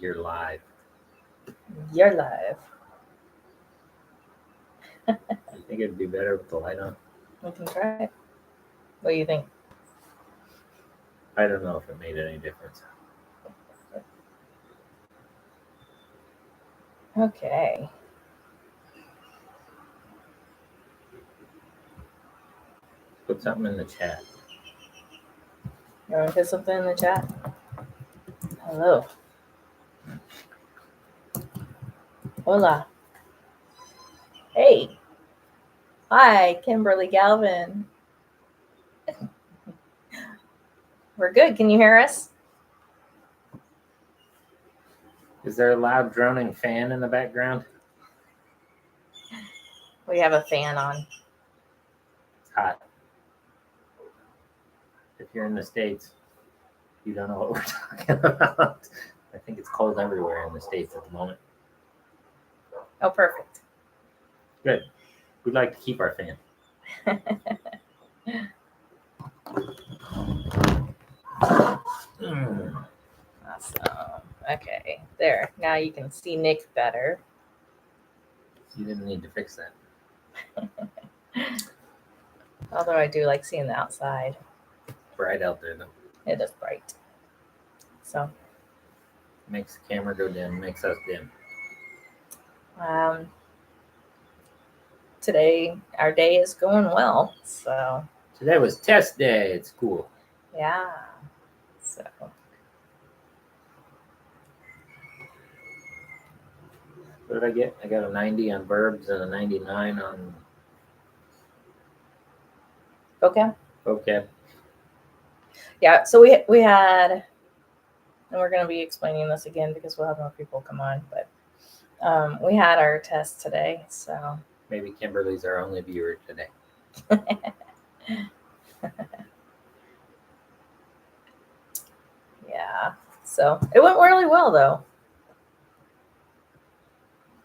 You're live. You're live. I think it'd be better with the light on. We can try it. What do you think? I don't know if it made any difference. Okay. Put something in the chat. You want to put something in the chat? Hello. Hola. Hey. Hi, Kimberly Galvin. We're good. Can you hear us? Is there a loud droning fan in the background? We have a fan on. It's hot. If you're in the States, you don't know what we're talking about. I think it's cold everywhere in the States at the moment. Oh, perfect. Good. We'd like to keep our fan. Awesome. Okay. There. Now you can see Nick better. You didn't need to fix that. Although I do like seeing the outside. Bright out there, though. It is bright. So. Makes the camera go dim, makes us dim. Today, our day is going well. So. Today was test day at school. Yeah. So. What did I get? I got a 90 on verbs and a 99 on vocab. Yeah, so we had, and we're going to be explaining this again because we'll have more people come on, but we had our test today, so. Maybe Kimberly's our only viewer today. Yeah, so it went really well, though.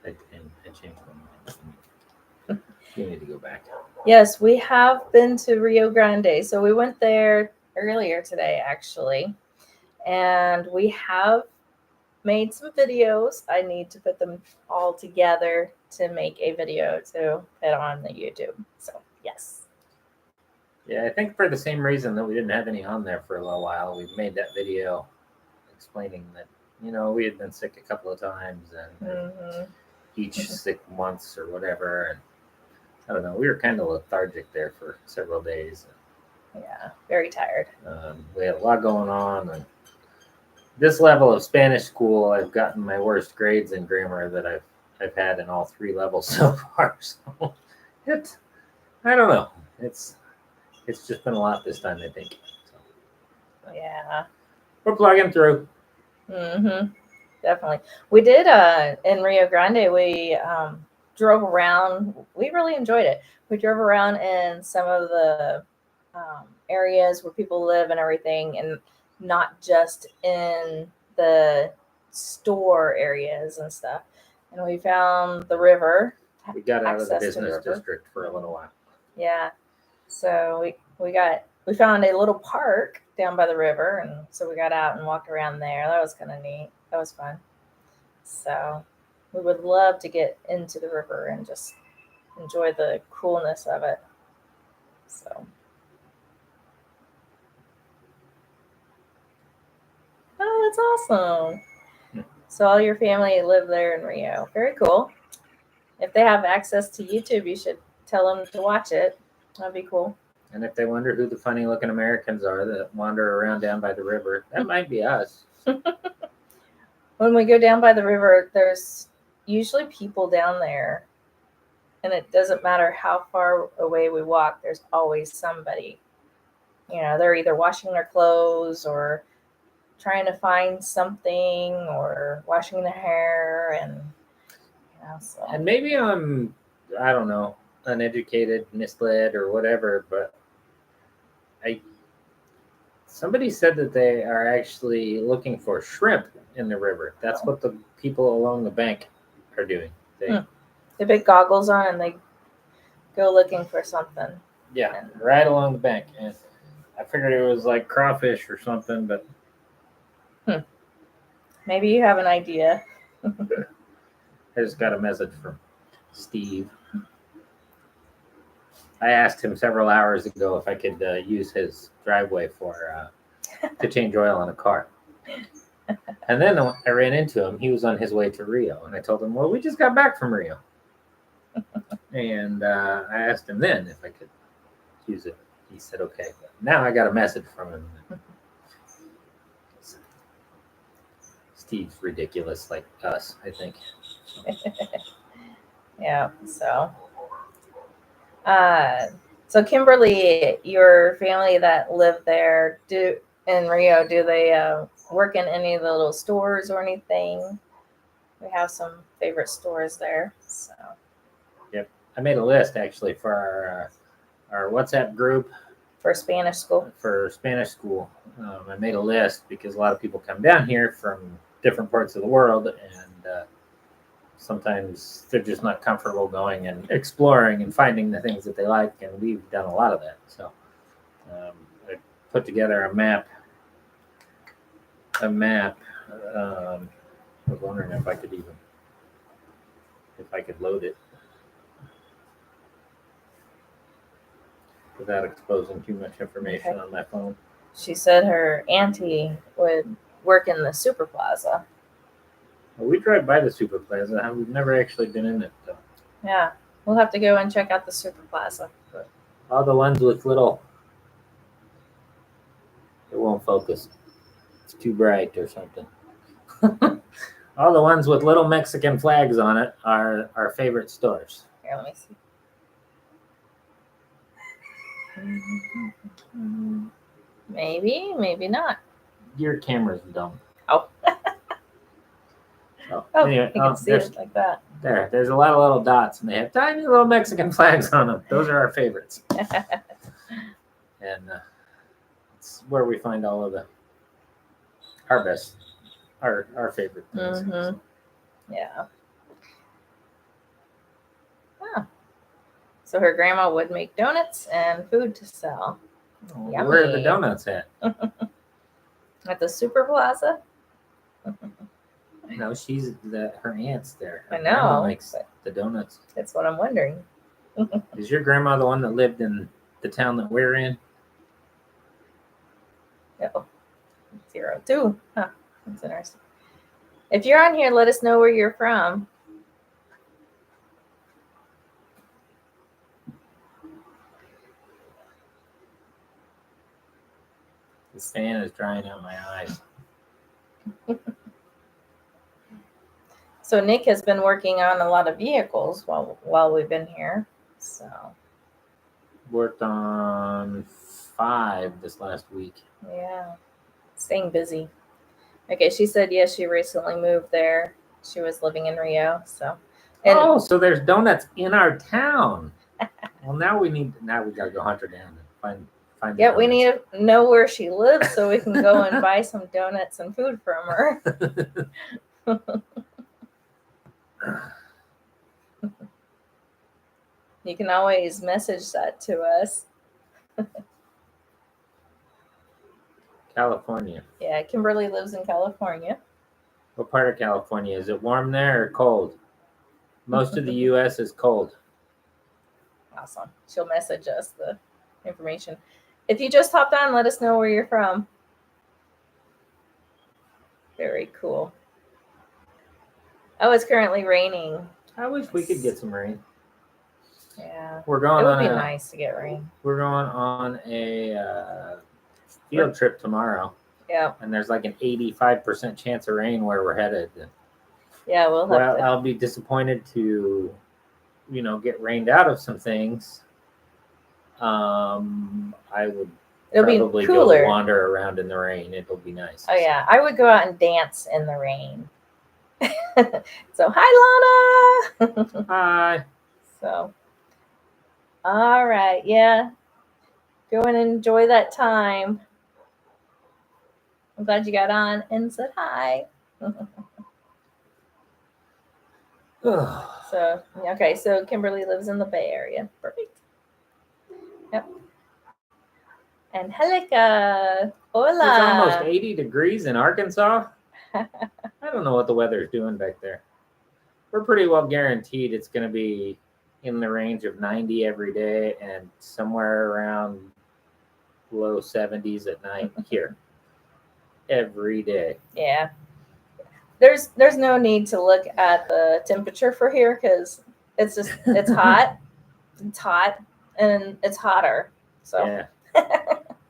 I changed my mind. You need to go back. Yes, we have been to Rio Grande. So we went there earlier today, actually. And we have made some videos. I need to put them all together to make a video to put on the YouTube. So, yes. Yeah, I think for the same reason that we didn't have any on there for a little while, we made that video explaining that, we had been sick a couple of times and each 6 months or whatever. And I don't know, we were kind of lethargic there for several days. Yeah, very tired. We had a lot going on. And this level of Spanish school, I've gotten my worst grades in grammar that I've had in all 3 levels so far. So I don't know. It's just been a lot this time, I think. So, yeah. We're plugging through. Definitely. We did in Rio Grande, we drove around. We really enjoyed it. We drove around in some of the areas where people live and everything, and not just in the store areas and stuff. And we found the river. We got out of the business district for a little while. Yeah. So we found a little park down by the river, and so we got out and walked around there. That was kind of neat. That was fun. So we would love to get into the river and just enjoy the coolness of it. So. Oh, that's awesome. So all your family live there in Rio. Very cool. If they have access to YouTube, you should tell them to watch it. That'd be cool. And if they wonder who the funny looking Americans are that wander around down by the river, that might be us. When we go down by the river, there's usually people down there. And it doesn't matter how far away we walk, there's always somebody. They're either washing their clothes or trying to find something or washing their hair. And so. And maybe I'm, I don't know, uneducated, misled, or whatever, but somebody said that they are actually looking for shrimp in the river. That's what the people along the bank are doing. They put goggles on and they go looking for something. Yeah, right along the bank. And I figured it was like crawfish or something, but Maybe you have an idea. I just got a message from Steve. I asked him several hours ago if I could use his driveway to change oil on a car. And then I ran into him. He was on his way to Rio. And I told him, well, we just got back from Rio. And I asked him then if I could use it. He said, okay. But now I got a message from him. Steve's ridiculous like us, I think. Yeah, so Kimberly, your family that lived there in Rio, do they work in any of the little stores or anything? We have some favorite stores there. So Yep, I made a list actually for our WhatsApp group for Spanish school. For Spanish school, I made a list because a lot of people come down here from different parts of the world, and sometimes they're just not comfortable going and exploring and finding the things that they like, and we've done a lot of that. So I put together a map. I was wondering if I could load it without exposing too much information on my phone. She said her auntie would work in the Super Plaza. Well, we drive by the Super Plaza. We've never actually been in it, though. Yeah, we'll have to go and check out the Super Plaza. But all the ones with little, it won't focus. It's too bright or something. All the ones with little Mexican flags on it are our favorite stores. Here, let me see. Maybe not. Your camera's dumb. Oh. Anyway, you can see it like that. There's a lot of little dots, and they have tiny little Mexican flags on them. Those are our favorites. And it's where we find all of our best, our favorite things. Mm-hmm. Yeah. Oh. So her grandma would make donuts and food to sell. Yummy. Where are the donuts at? At the Super Plaza? No, her aunt's there. Her I know. Grandma makes the donuts. That's what I'm wondering. Is your grandma the one that lived in the town that we're in? No. 02. Huh. That's interesting. If you're on here, let us know where you're from. The fan is drying out my eyes. So Nick has been working on a lot of vehicles while we've been here. So worked on 5 this last week. Yeah, staying busy. Okay, she said yes. She recently moved there. She was living in Rio. So so there's donuts in our town. Well, now we gotta go hunt her down and find. Yeah, we need to know where she lives so we can go and buy some donuts and food from her. You can always message that to us. California. Yeah, Kimberly lives in California. What part of California? Is it warm there or cold? Most of the U.S. is cold. Awesome. She'll message us the information. If you just hopped on, let us know where you're from. Very cool. Oh, it's currently raining. I wish we could get some rain. Yeah. We're going. It would be nice to get rain. We're going on a field trip tomorrow. Yeah. And there's like an 85% chance of rain where we're headed. Yeah, we'll have to. I'll be disappointed to, get rained out of some things. I would probably go wander around in the rain. It'll be nice. Oh yeah, I would go out and dance in the rain. So hi, Lana. Hi. So, all right, yeah. Go and enjoy that time. I'm glad you got on and said hi. So, okay, so Kimberly lives in the Bay Area. Perfect. Yep. And Angelica, hola. It's almost 80 degrees in Arkansas. I don't know what the weather is doing back there. We're pretty well guaranteed it's going to be in the range of 90 every day and somewhere around low 70s at night here every day. Yeah. There's no need to look at the temperature for here because it's hot. It's hot and it's hotter. So Yeah.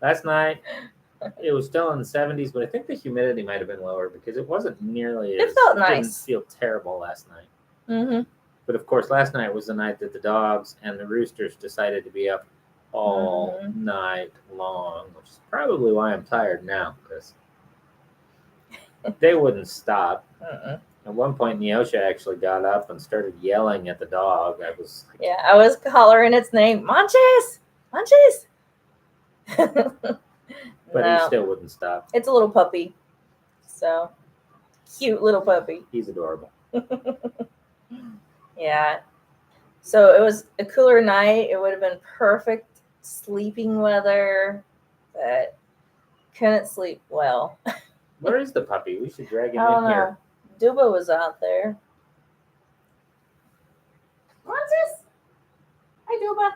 Last night it was still in the 70s, but I think the humidity might have been lower because it wasn't nearly It as felt it nice. didn't feel terrible last night. Mm-hmm. But of course, last night was the night that the dogs and the roosters decided to be up all night long, which is probably why I'm tired now because they wouldn't stop. At one point, Neosha actually got up and started yelling at the dog. I was like, Yeah, I was hollering its name, Munchies, Munchies. But he still wouldn't stop. It's a little puppy, so cute little puppy. He's adorable. Yeah. So it was a cooler night. It would have been perfect sleeping weather, but couldn't sleep well. Where is the puppy? We should drag him I don't in know. here. Duba was out there. Munchies. Hi, Duba.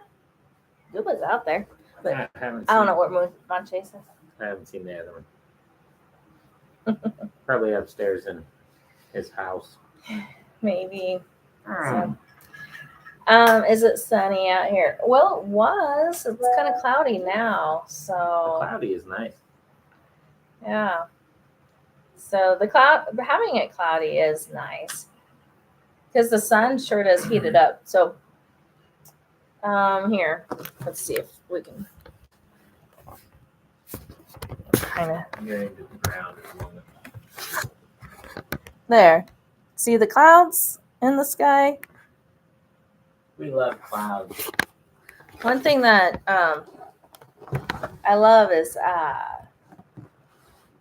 Duba's out there. But I don't know what Munchies is. I haven't seen the other one. Probably upstairs in his house. Maybe. So, is it sunny out here? Well, it was. It's kind of cloudy now. So Cloudy is nice. yeah. So having it cloudy is nice because the sun sure does heat it up. So here, let's see if we can kind of Getting to the ground at the moment. there. See the clouds in the sky? We love clouds. One thing that I love is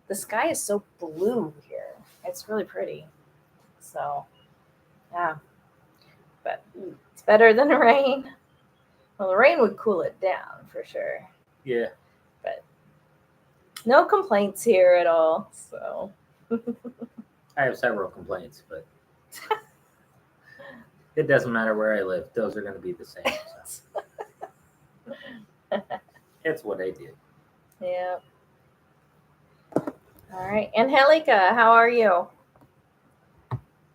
the sky is so blue here. It's really pretty. So, yeah. But it's better than the rain. Well, the rain would cool it down for sure. Yeah. But no complaints here at all. So I have several complaints, but it doesn't matter where I live. Those are going to be the same. So. It's what I did. Yeah. All right. Angelica, how are you?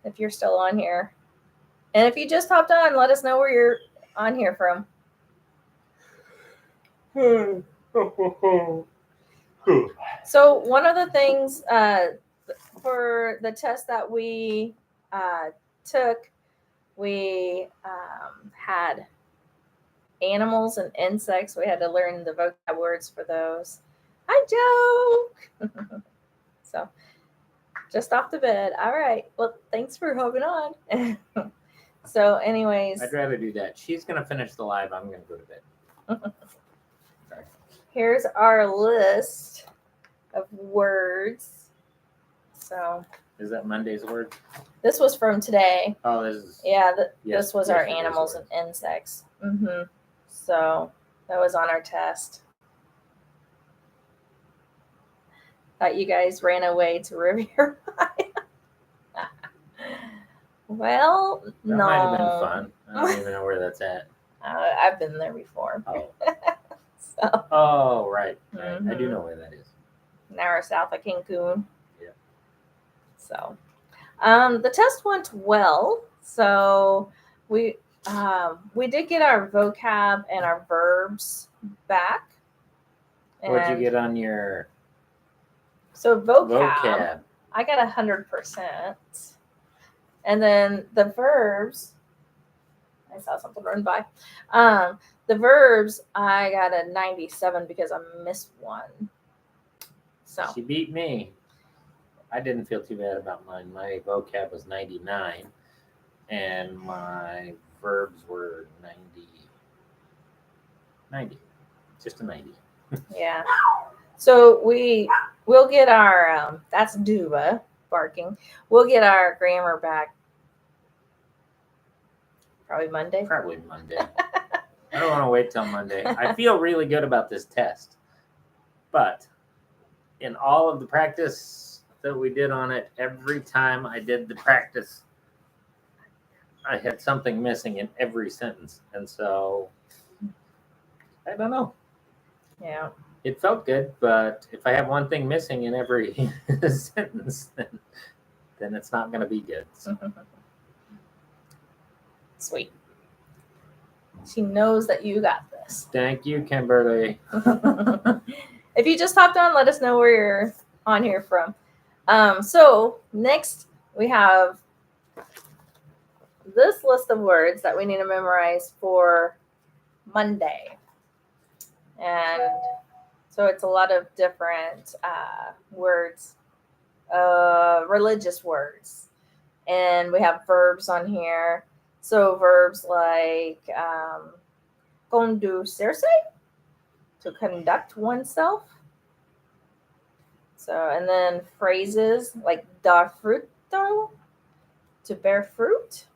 If you're still on here. And if you just hopped on, let us know where you're on here from. So one of the things for the test that we took, we had animals and insects. We had to learn the vocab words for those. Hi, Joe. So just off the bed. All right. Well, thanks for hopping on. So anyways. I'd rather do that. She's going to finish the live. I'm going to go to bed. Sorry. Here's our list of words. So. Is that Monday's word? This was from today. Oh, this is. Yeah, this was our animals and insects. Mm-hmm. So that was on our test. Thought you guys ran away to Riviera. Well, that no. might have been fun. I don't even know where that's at. I've been there before. Oh. So. Oh, right. Mm-hmm. I do know where that is. An hour south of Cancun. Yeah. So, the test went well. So we did get our vocab and our verbs back. What'd you get on your? So vocab. I got 100%. And then the verbs, I saw something run by. The verbs, I got a 97 because I missed one. So she beat me. I didn't feel too bad about mine. My vocab was 99, and my verbs were 90. Just a 90. Yeah. So we'll get our, that's Duba barking. We'll get our grammar back probably Monday. I don't want to wait till Monday. I feel really good about this test. But in all of the practice that we did on it, every time I did the practice, I had something missing in every sentence. And so, I don't know. Yeah. It felt good, but if I have one thing missing in every sentence, then it's not going to be good. So. Sweet. She knows that you got this. Thank you, Kimberly. If you just hopped on, let us know where you're on here from. So next we have this list of words that we need to memorize for Monday. And so it's a lot of different words, religious words. And we have verbs on here. So verbs like conducirse, to conduct oneself. So, and then phrases like dar fruto, to bear fruit.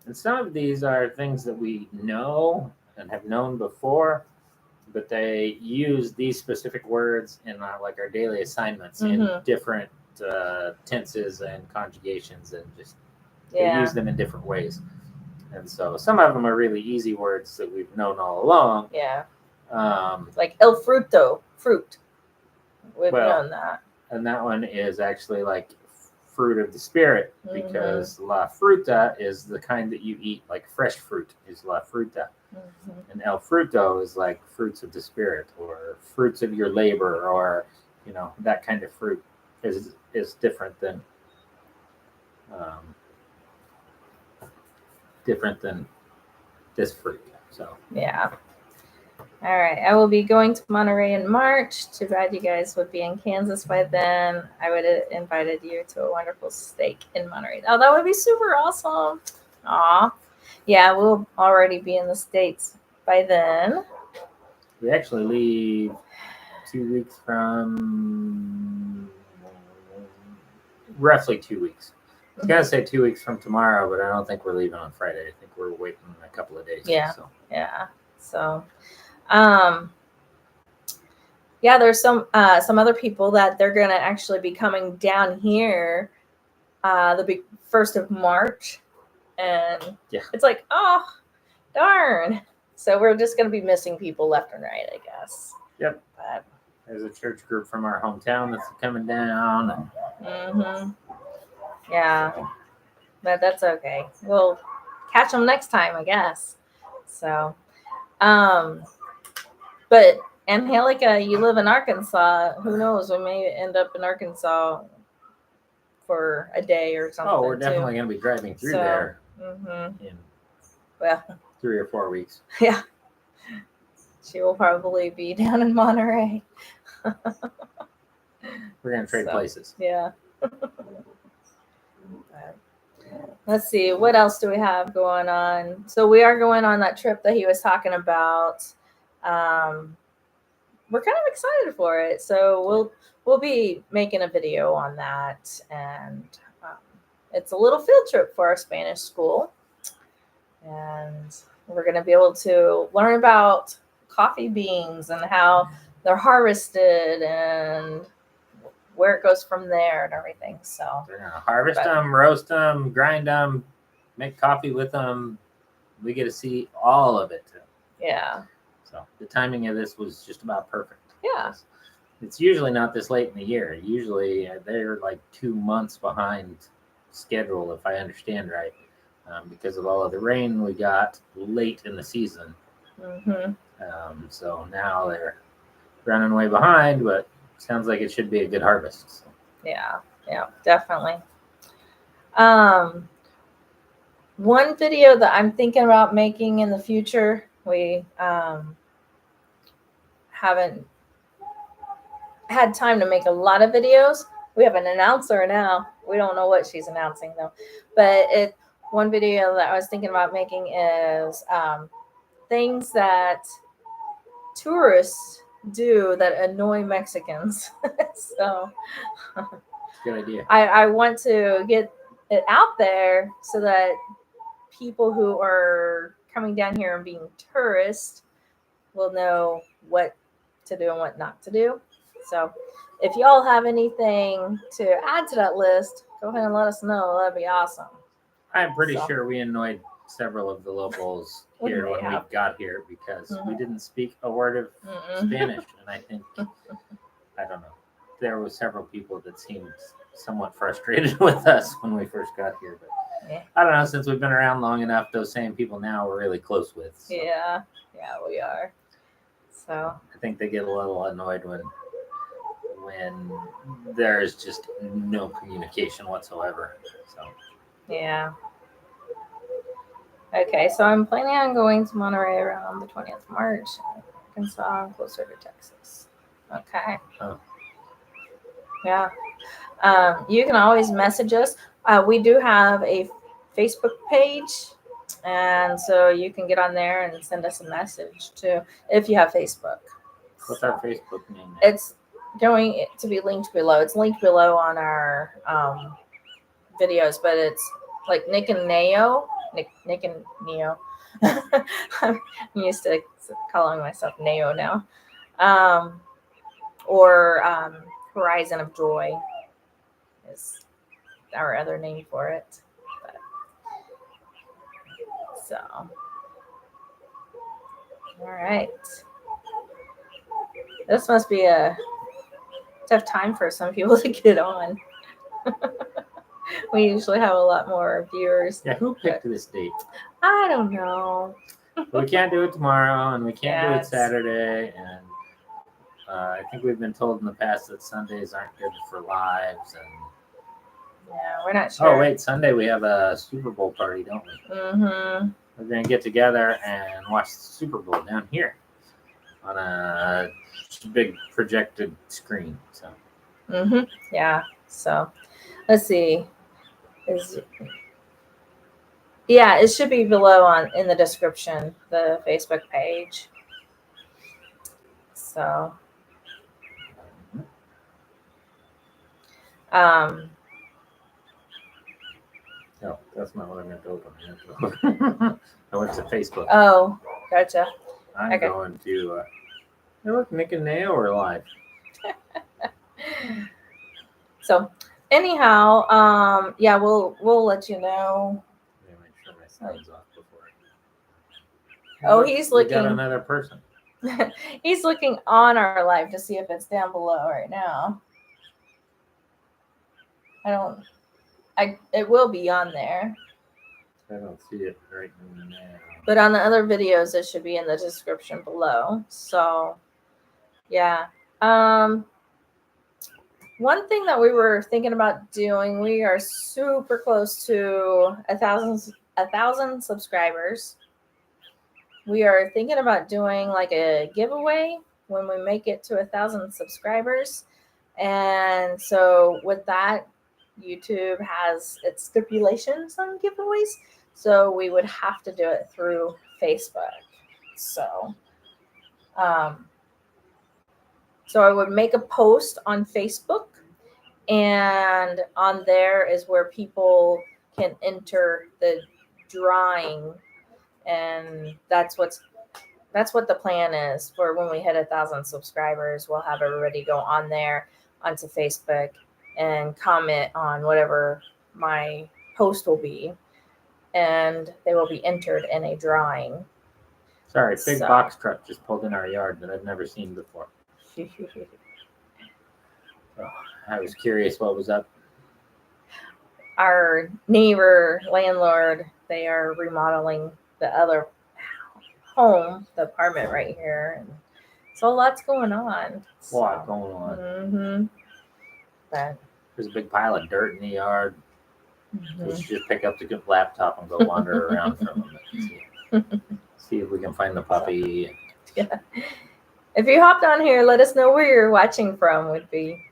And some of these are things that we know and have known before, but they use these specific words in like our daily assignments in different tenses and conjugations, and just they use them in different ways. And so some of them are really easy words that we've known all along. Yeah. Like el fruto, fruit. We've known that. And that one is actually like fruit of the spirit, because la fruta is the kind that you eat, like fresh fruit is la fruta. And el fruto is like fruits of the spirit, or fruits of your labor, or that kind of fruit is different than this fruit. So yeah. All right. I will be going to Monterey in March. Too bad you guys would be in Kansas by then. I would have invited you to a wonderful steak in Monterey. Oh, that would be super awesome. Aw. Yeah, we'll already be in the States by then. We actually leave 2 weeks from roughly 2 weeks. I was going to say 2 weeks from tomorrow, but I don't think we're leaving on Friday. I think we're waiting a couple of days. Yeah. Yeah. So, yeah, there's some other people that they're going to actually be coming down here the 1st of March. And it's like, oh, darn. So we're just going to be missing people left and right, I guess. Yep. But there's a church group from our hometown that's coming down. Yeah. But that's okay. We'll catch them next time, I guess. So, but Angelica, you live in Arkansas. Who knows? We may end up in Arkansas for a day or something. Oh, we're definitely going to be driving through there in 3 or 4 weeks. Yeah. She will probably be down in Monterey. We're going to trade places. Yeah. Let's see. What else do we have going on? So we are going on that trip that he was talking about. We're kind of excited for it. So we'll be making a video on that. And it's a little field trip for our Spanish school. And we're going to be able to learn about coffee beans and how they're harvested and where it goes from there and everything. So they're going to harvest them, roast them, grind them, make coffee with them. We get to see all of it too. Yeah. So the timing of this was just about perfect. Yeah. It's usually not this late in the year. Usually they're like 2 months behind schedule, if I understand right, because of all of the rain we got late in the season. So now they're running way behind, but sounds like it should be a good harvest. So. Yeah, definitely. One video that I'm thinking about making in the future, we haven't had time to make a lot of videos. We have an announcer now. We don't know what she's announcing though. But one video that I was thinking about making is things that tourists do that annoy Mexicans. So good idea. I want to get it out there so that people who are coming down here and being tourists will know what to do and what not to do. So if y'all have anything to add to that list, go ahead and let us know. That'd be awesome. I'm pretty sure we annoyed several of the locals here when we got here because we didn't speak a word of Spanish, and I think I don't know. There were several people that seemed somewhat frustrated with us when we first got here, but I don't know. Since we've been around long enough, those same people now we're really close with. So. Yeah, we are. So I think they get a little annoyed when there's just no communication whatsoever. So yeah. Okay, so I'm planning on going to Monterey around the 20th of March. Arkansas, closer to Texas. Okay. Oh. Yeah. You can always message us. We do have a Facebook page, and so you can get on there and send us a message too if you have Facebook. What's our Facebook name? It's going to be linked below. It's linked below on our videos, but it's like Nick and Neo. Nick and Neo. I'm used to calling myself Neo now. Or Horizon of Joy is our other name for it. But, so, all right. This must be a tough time for some people to get on. We usually have a lot more viewers. Yeah, who picked this date? I don't know. We can't do it tomorrow, and we can't do it Saturday, and I think we've been told in the past that Sundays aren't good for lives, and we're not sure. Oh wait, Sunday we have a Super Bowl party, don't we? Mm-hmm. We're gonna get together and watch the Super Bowl down here on a big projected screen. So. Mm-hmm. Yeah. So, let's see. It should be below in the description, the Facebook page. So, no, that's not what I meant to open. I went to Facebook. Oh, gotcha. I'm going to. Hey, look, Nick and Neo are live. So, anyhow, we'll let you know. Let me make sure my sound's off before. Oh, he's looking. We got another person. He's looking on our live to see if it's down below right now. It will be on there. I don't see it right now. But on the other videos, it should be in the description below. So, yeah. One thing that we were thinking about doing, we are super close to 1,000 subscribers. We are thinking about doing like a giveaway when we make it to 1,000 subscribers. And so with that, YouTube has its stipulations on giveaways. So we would have to do it through Facebook. So I would make a post on Facebook, and on there is where people can enter the drawing, and that's what the plan is for when we hit 1,000 subscribers. We'll have everybody go on there onto Facebook and comment on whatever my post will be, and they will be entered in a drawing. Sorry, big box truck just pulled in our yard that I've never seen before. I was curious what was up. Our neighbor landlord, they are remodeling the other home, the apartment right here, and so lots going on. A lot going on. Mm-hmm. But there's a big pile of dirt in the yard. Mm-hmm. We should just pick up the laptop and go wander around for a moment. See if we can find the puppy. Yeah. If you hopped on here, let us know where you're watching from. We'd be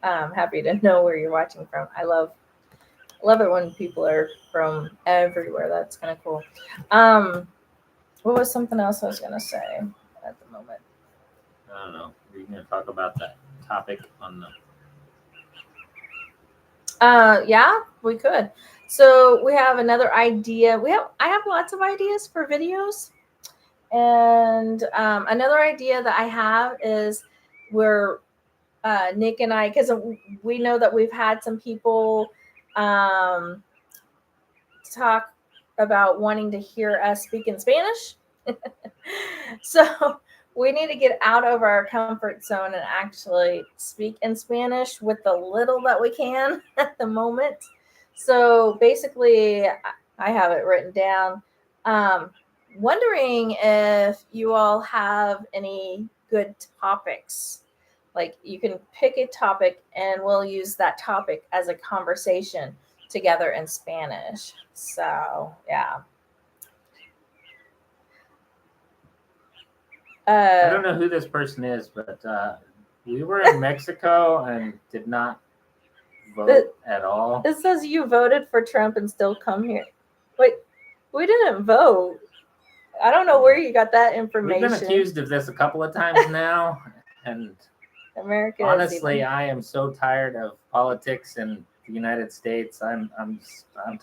happy to know where you're watching from. I love it when people are from everywhere. That's kind of cool. What was something else I was going to say at the moment? I don't know. Are you going to talk about that topic on the... Yeah, we could. So we have another idea. I have lots of ideas for videos. And another idea that I have is we're Nick and I, because we know that we've had some people talk about wanting to hear us speak in Spanish. So we need to get out of our comfort zone and actually speak in Spanish with the little that we can at the moment. So basically, I have it written down. Wondering if you all have any good topics. Like you can pick a topic and we'll use that topic as a conversation together in Spanish. So, yeah. I don't know who this person is, but we were in Mexico and did not vote at all. It says you voted for Trump and still come here. Wait, we didn't vote. I don't know where you got that information. We've been accused of this a couple of times now, and America. Honestly, I am so tired of politics in the United States. I'm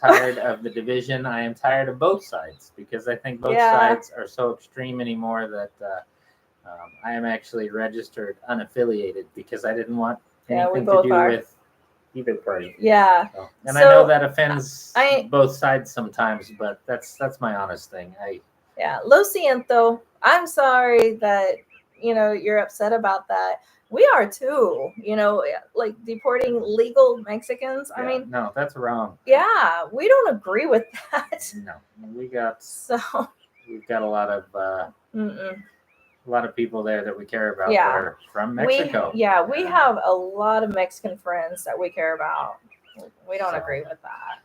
tired of the division. I am tired of both sides because I think both sides are so extreme anymore that I am actually registered unaffiliated because I didn't want anything to do with either party. Yeah. And I know that offends both sides sometimes, but that's my honest thing. Lo siento. I'm sorry that you're upset about that. We are too, like deporting legal Mexicans. I mean, no, that's wrong. Yeah, we don't agree with that. No, we've got a lot of people there that we care about that are from Mexico. We have a lot of Mexican friends that we care about. We don't agree with that.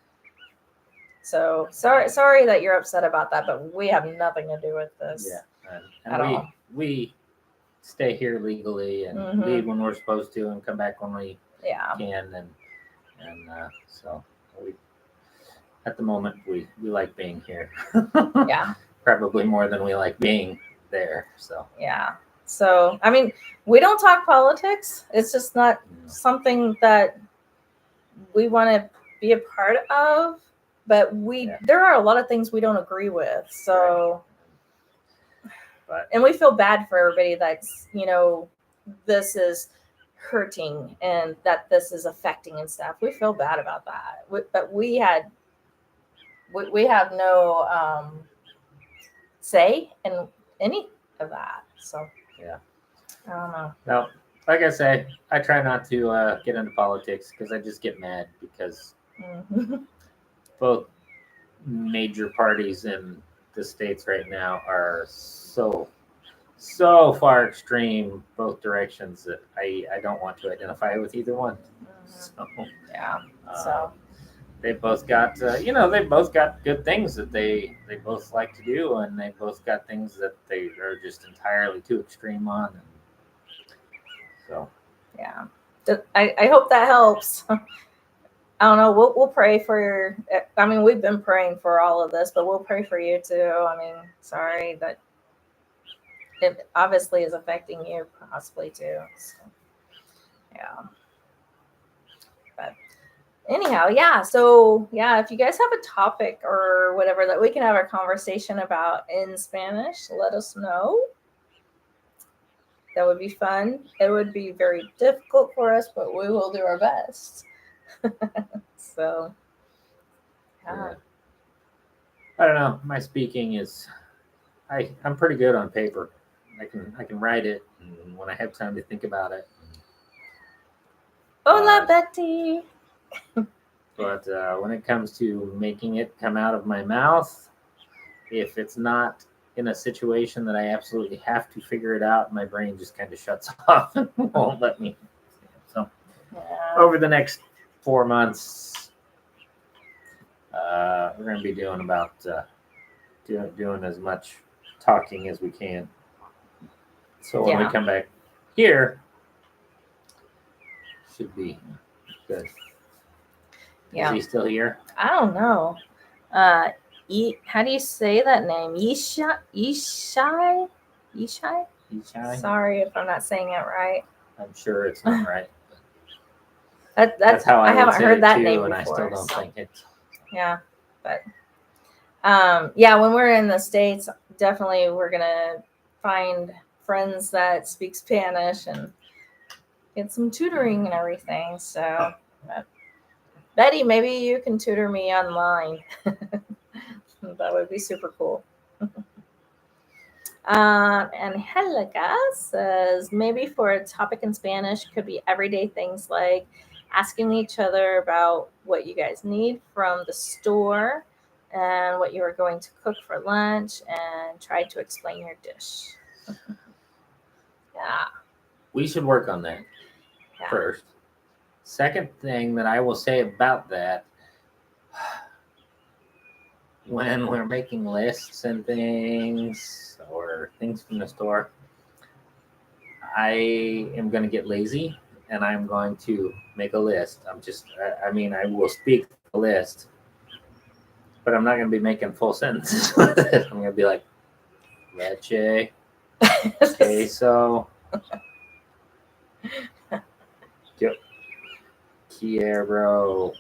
So sorry that you're upset about that, but we have nothing to do with this. Yeah, and we stay here legally and leave when we're supposed to and come back when we can, and so we at the moment we like being here. Probably more than we like being there. So I mean, we don't talk politics. It's just not something that we want to be a part of. But there are a lot of things we don't agree with. So, and we feel bad for everybody that's this is hurting and that this is affecting and stuff. We feel bad about that. But we have no say in any of that. So I don't know. Well, like I say, I try not to get into politics because I just get mad because both major parties in the States right now are so far extreme both directions that I don't want to identify with either one. So they both got they both got good things that they both like to do, and they both got things that they are just entirely too extreme on. And so I hope that helps. I don't know. We'll pray for. I mean, we've been praying for all of this, but we'll pray for you too. I mean, sorry that it obviously is affecting you, possibly too. So, but anyhow, So if you guys have a topic or whatever that we can have a conversation about in Spanish, let us know. That would be fun. It would be very difficult for us, but we will do our best. So, I don't know. My speaking is, I'm pretty good on paper. I can write it, and when I have time to think about it. Hola, Betty. But when it comes to making it come out of my mouth, if it's not in a situation that I absolutely have to figure it out, my brain just kind of shuts off and won't let me. So, over the next 4 months, we're going to be doing about doing as much talking as we can. So when we come back here, should be good. Is he still here? I don't know. How do you say that name? Yishai? Sorry if I'm not saying it right. I'm sure it's not right. That's how I haven't heard that name before. And I still don't think it. Yeah, but when we're in the States, definitely we're gonna find friends that speak Spanish and get some tutoring and everything. So, Betty, maybe you can tutor me online. That would be super cool. And Helica says maybe for a topic in Spanish could be everyday things like asking each other about what you guys need from the store and what you are going to cook for lunch and try to explain your dish. Yeah. We should work on that first. Second thing that I will say about that, when we're making lists and things or things from the store, I am going to get lazy and I'm going to make a list. I will speak the list, but I'm not going to be making full sentences with it. I'm going to be like, leche, queso, quiero,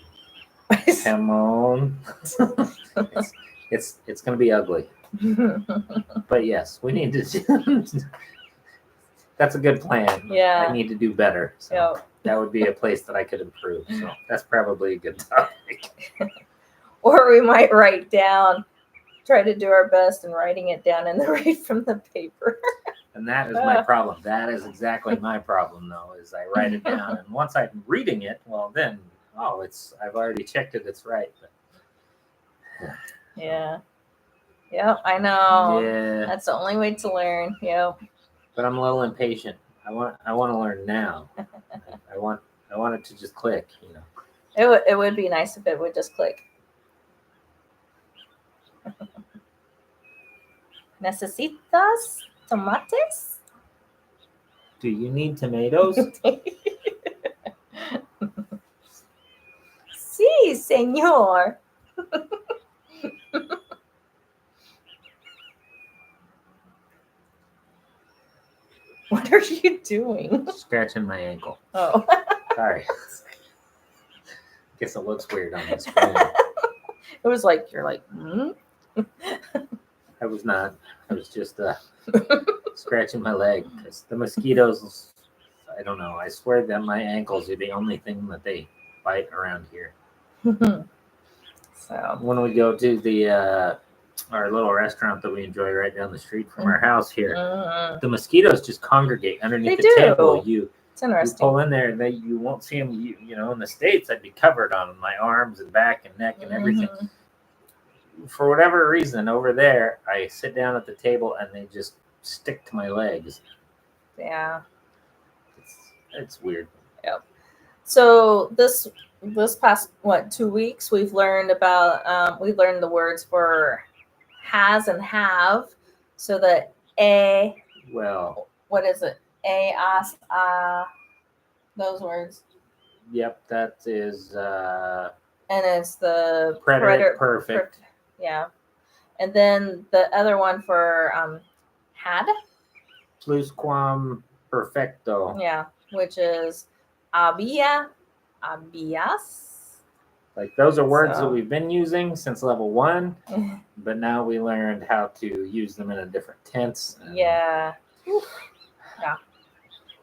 jamón. It's going to be ugly. But yes, we need to. That's a good plan. Yeah. I need to do better. So that would be a place that I could improve. So that's probably a good topic. Or we might try to do our best in writing it down and then read from the paper. And that is my problem. That is exactly my problem, though, is I write it down. And once I'm reading it, well, then, I've already checked it. It's right. But, yeah. Yep, I know. Yeah. That's the only way to learn. Yep. But I'm a little impatient. I want to learn now. I want it to just click, It would be nice if it would just click. ¿Necesitas tomates? Do you need tomatoes? Sí, señor. What are you doing? Scratching my ankle. Oh. Sorry. Guess it looks weird on the screen. It was like, you're like, I was not. I was just scratching my leg because the mosquitoes, I don't know. I swear that my ankles are the only thing that they bite around here. So when we go to the our little restaurant that we enjoy right down the street from our house here, the mosquitoes just congregate underneath the table. It's interesting. You pull in there and you won't see them. In the States, I'd be covered on my arms and back and neck and everything. For whatever reason, over there, I sit down at the table and they just stick to my legs. Yeah. It's weird. Yep. So this past 2 weeks, we've learned the words for has and have. So the what is it? As, those words. Yep, that is. And it's the preterite perfect. Yeah, and then the other one for had. Plusquam perfecto. Yeah, which is había, habías. Like those are words that we've been using since level 1, but now we learned how to use them in a different tense. Yeah. Yeah.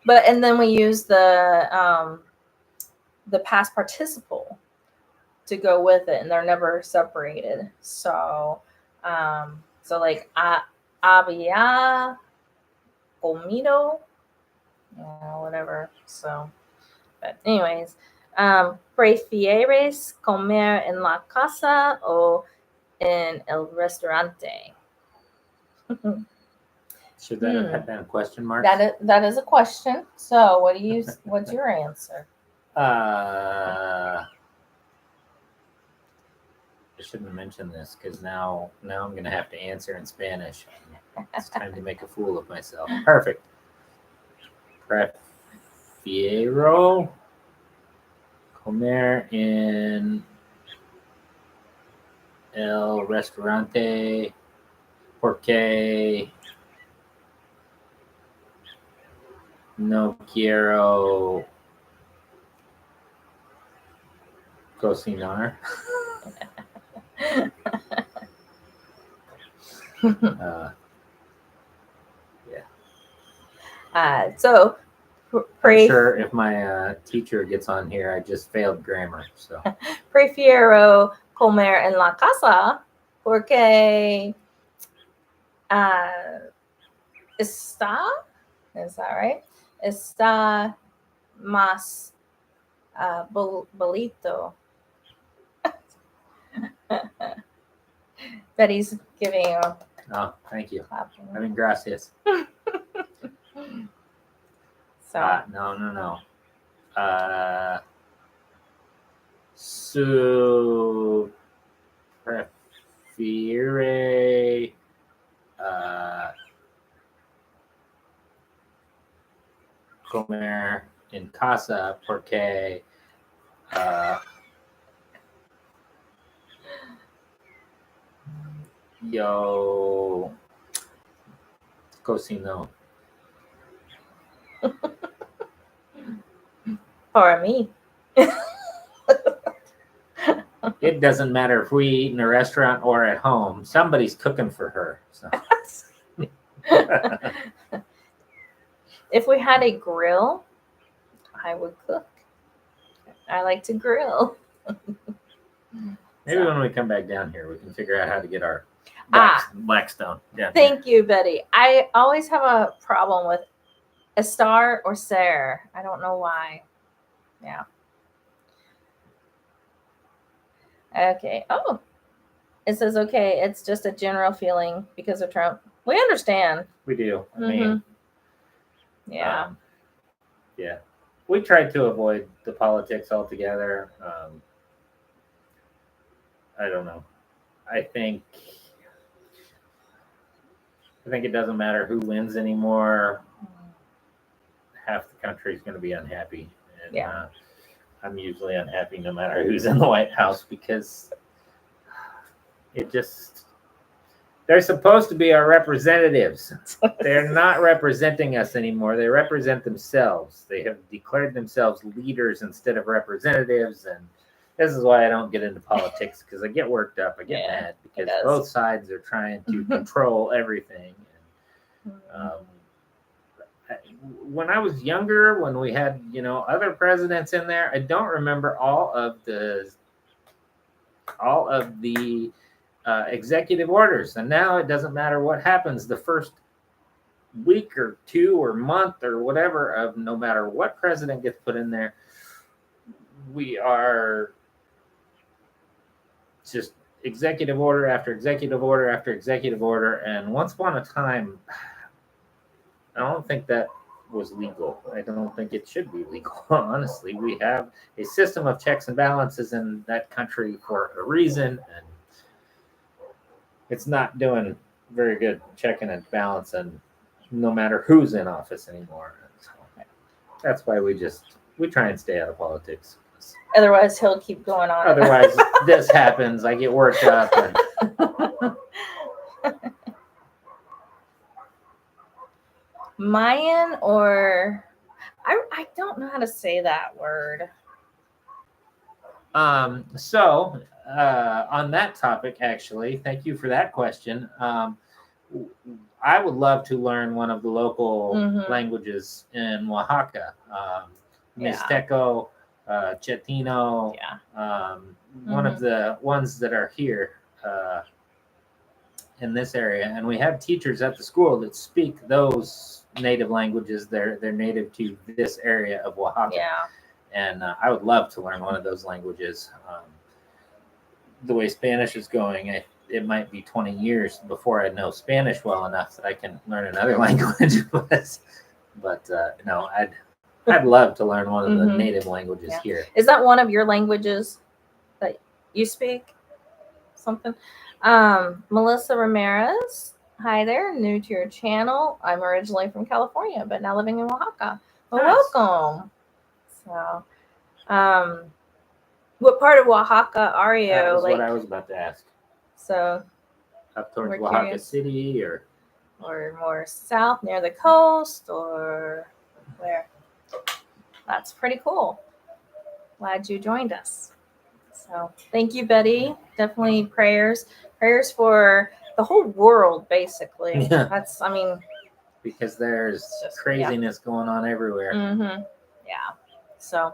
And then we use the past participle to go with it, and they're never separated. So like había comido, whatever. So, but anyways, ¿prefieres comer en la casa o en el restaurante? Should that have been a question mark? That is a question. So, what's your answer? I shouldn't have mentioned this because now I'm going to have to answer in Spanish. It's time to make a fool of myself. Perfect. Prefiero comer en el restaurante porque no quiero cocinar. Yeah. So Pray, I'm sure if my teacher gets on here, I just failed grammar. So prefiero comer en la casa porque está, is that right? Está más bonito. Betty's giving a oh, thank you. clapping. I mean, gracias. So No. Su prefiere comer en casa porque yo cocino. for me. It doesn't matter if we eat in a restaurant or at home. Somebody's cooking for her. So. If we had a grill, I would cook. I like to grill. Maybe when we come back down here, we can figure out how to get our Blackstone down Thank you, Betty. I always have a problem with estar or ser. I don't know why. Yeah. Okay. Oh, it says, okay, it's just a general feeling because of Trump. We understand. We do. I mean, yeah. Yeah. We tried to avoid the politics altogether. I don't know. I think it doesn't matter who wins anymore. Half the country is going to be unhappy. And I'm usually unhappy no matter who's in the White House because they're supposed to be our representatives. They're not representing us anymore. They represent themselves. They have declared themselves leaders instead of representatives. And this is why I don't get into politics because I get worked up. I get mad because both sides are trying to control everything. When I was younger, when we had, other presidents in there, I don't remember all of the executive orders. And now it doesn't matter what happens the first week or two or month or whatever of no matter what president gets put in there, we are just executive order after executive order after executive order. And once upon a time, I don't think that was legal. I don't think it should be legal. Honestly, we have a system of checks and balances in that country for a reason, and it's not doing very good checking and balancing no matter who's in office anymore. So that's why we try and stay out of politics. Otherwise, he'll keep going on. Otherwise, this happens. I get worked up. Mayan or I don't know how to say that word. So on that topic, actually, thank you for that question. I would love to learn one of the local languages in Oaxaca. Mixteco, Chetino, one of the ones that are here in this area. And we have teachers at the school that speak those native languages. They're native to this area of Oaxaca. Yeah. And I would love to learn one of those languages. The way Spanish is going, it might be 20 years before I know Spanish well enough that I can learn another language. but no, I'd love to learn one of the native languages here. Is that one of your languages that you speak? Something? Melissa Ramirez, hi there, new to your channel. I'm originally from California, but now living in Oaxaca. Well, welcome. So, what part of Oaxaca are you? That was what I was about to ask. So, up towards Oaxaca City, or more south near the coast, or where? That's pretty cool. Glad you joined us. So, thank you, Betty. Definitely prayers for the whole world, basically. Yeah. That's, I mean, because there's just craziness going on everywhere. Mm-hmm. Yeah. So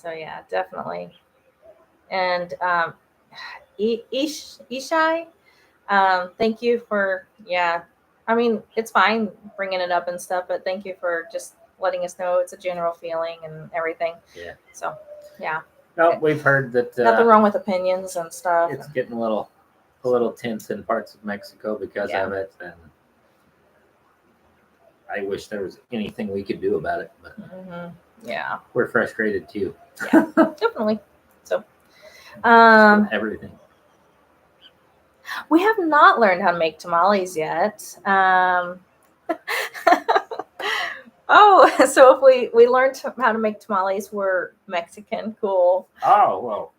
yeah, definitely. And Ishai, thank you for I mean, it's fine bringing it up and stuff, but thank you for just letting us know it's a general feeling and everything. Yeah. So yeah. No, we've heard that Nothing wrong with opinions and stuff. it's getting a little tense in parts of Mexico because of it, and I wish there was anything we could do about it, but yeah, we're frustrated too. Yeah, definitely. So, everything. We have not learned how to make tamales yet. Oh, so if we learned how to make tamales, we're Mexican. Cool. Oh, well.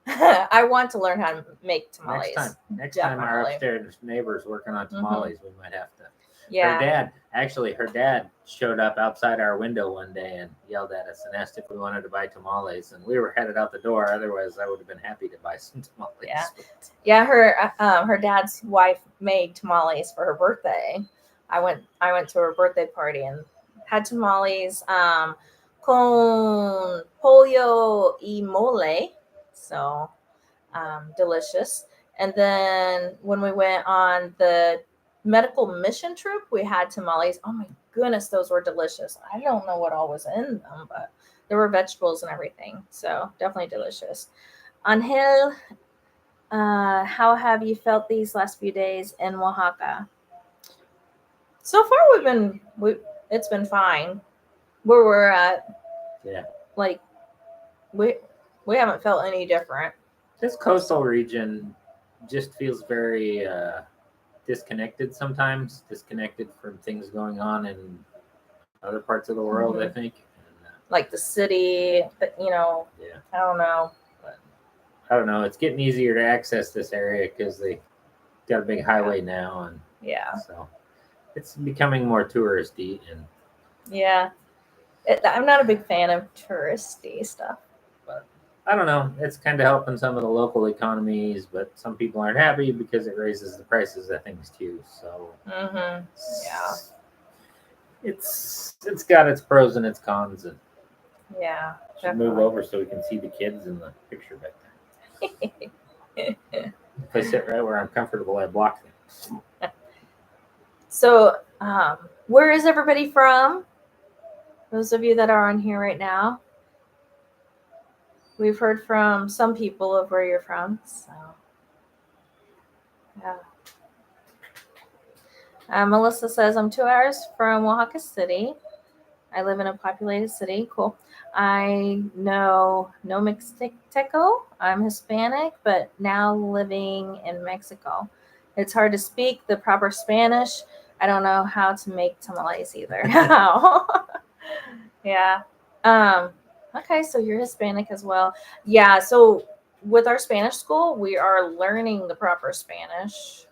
I want to learn how to make tamales. Next time our upstairs neighbor's working on tamales, we might have to. Yeah. Her dad showed up outside our window one day and yelled at us and asked if we wanted to buy tamales, and we were headed out the door. Otherwise, I would have been happy to buy some tamales. Yeah. Her dad's wife made tamales for her birthday. I went to her birthday party and had tamales con pollo y mole. So delicious. And then when we went on the medical mission trip, we had tamales. Oh my goodness, those were delicious. I don't know what all was in them, but there were vegetables and everything. So definitely delicious. Angel, how have you felt these last few days in Oaxaca? So far, it's been fine. Where we're at, like we haven't felt any different. This coastal region just feels very disconnected sometimes, disconnected from things going on in other parts of the world, I think. Like the city, but I don't know. But I don't know. It's getting easier to access this area because they got a big highway now, and so it's becoming more touristy. And I'm not a big fan of touristy stuff. But I don't know. It's kind of helping some of the local economies, but some people aren't happy because it raises the prices of things too. So it's got its pros and its cons, and should move over so we can see the kids in the picture back there. If I sit right where I'm comfortable, I block them. So, where is everybody from? Those of you that are on here right now. We've heard from some people of where you're from. So, Melissa says, I'm 2 hours from Oaxaca City. I live in a populated city. Cool. I know no Mixteco. I'm Hispanic, but now living in Mexico. It's hard to speak the proper Spanish. I don't know how to make tamales either. Yeah. Okay, so you're Hispanic as well. Yeah, so with our Spanish school, we are learning the proper Spanish.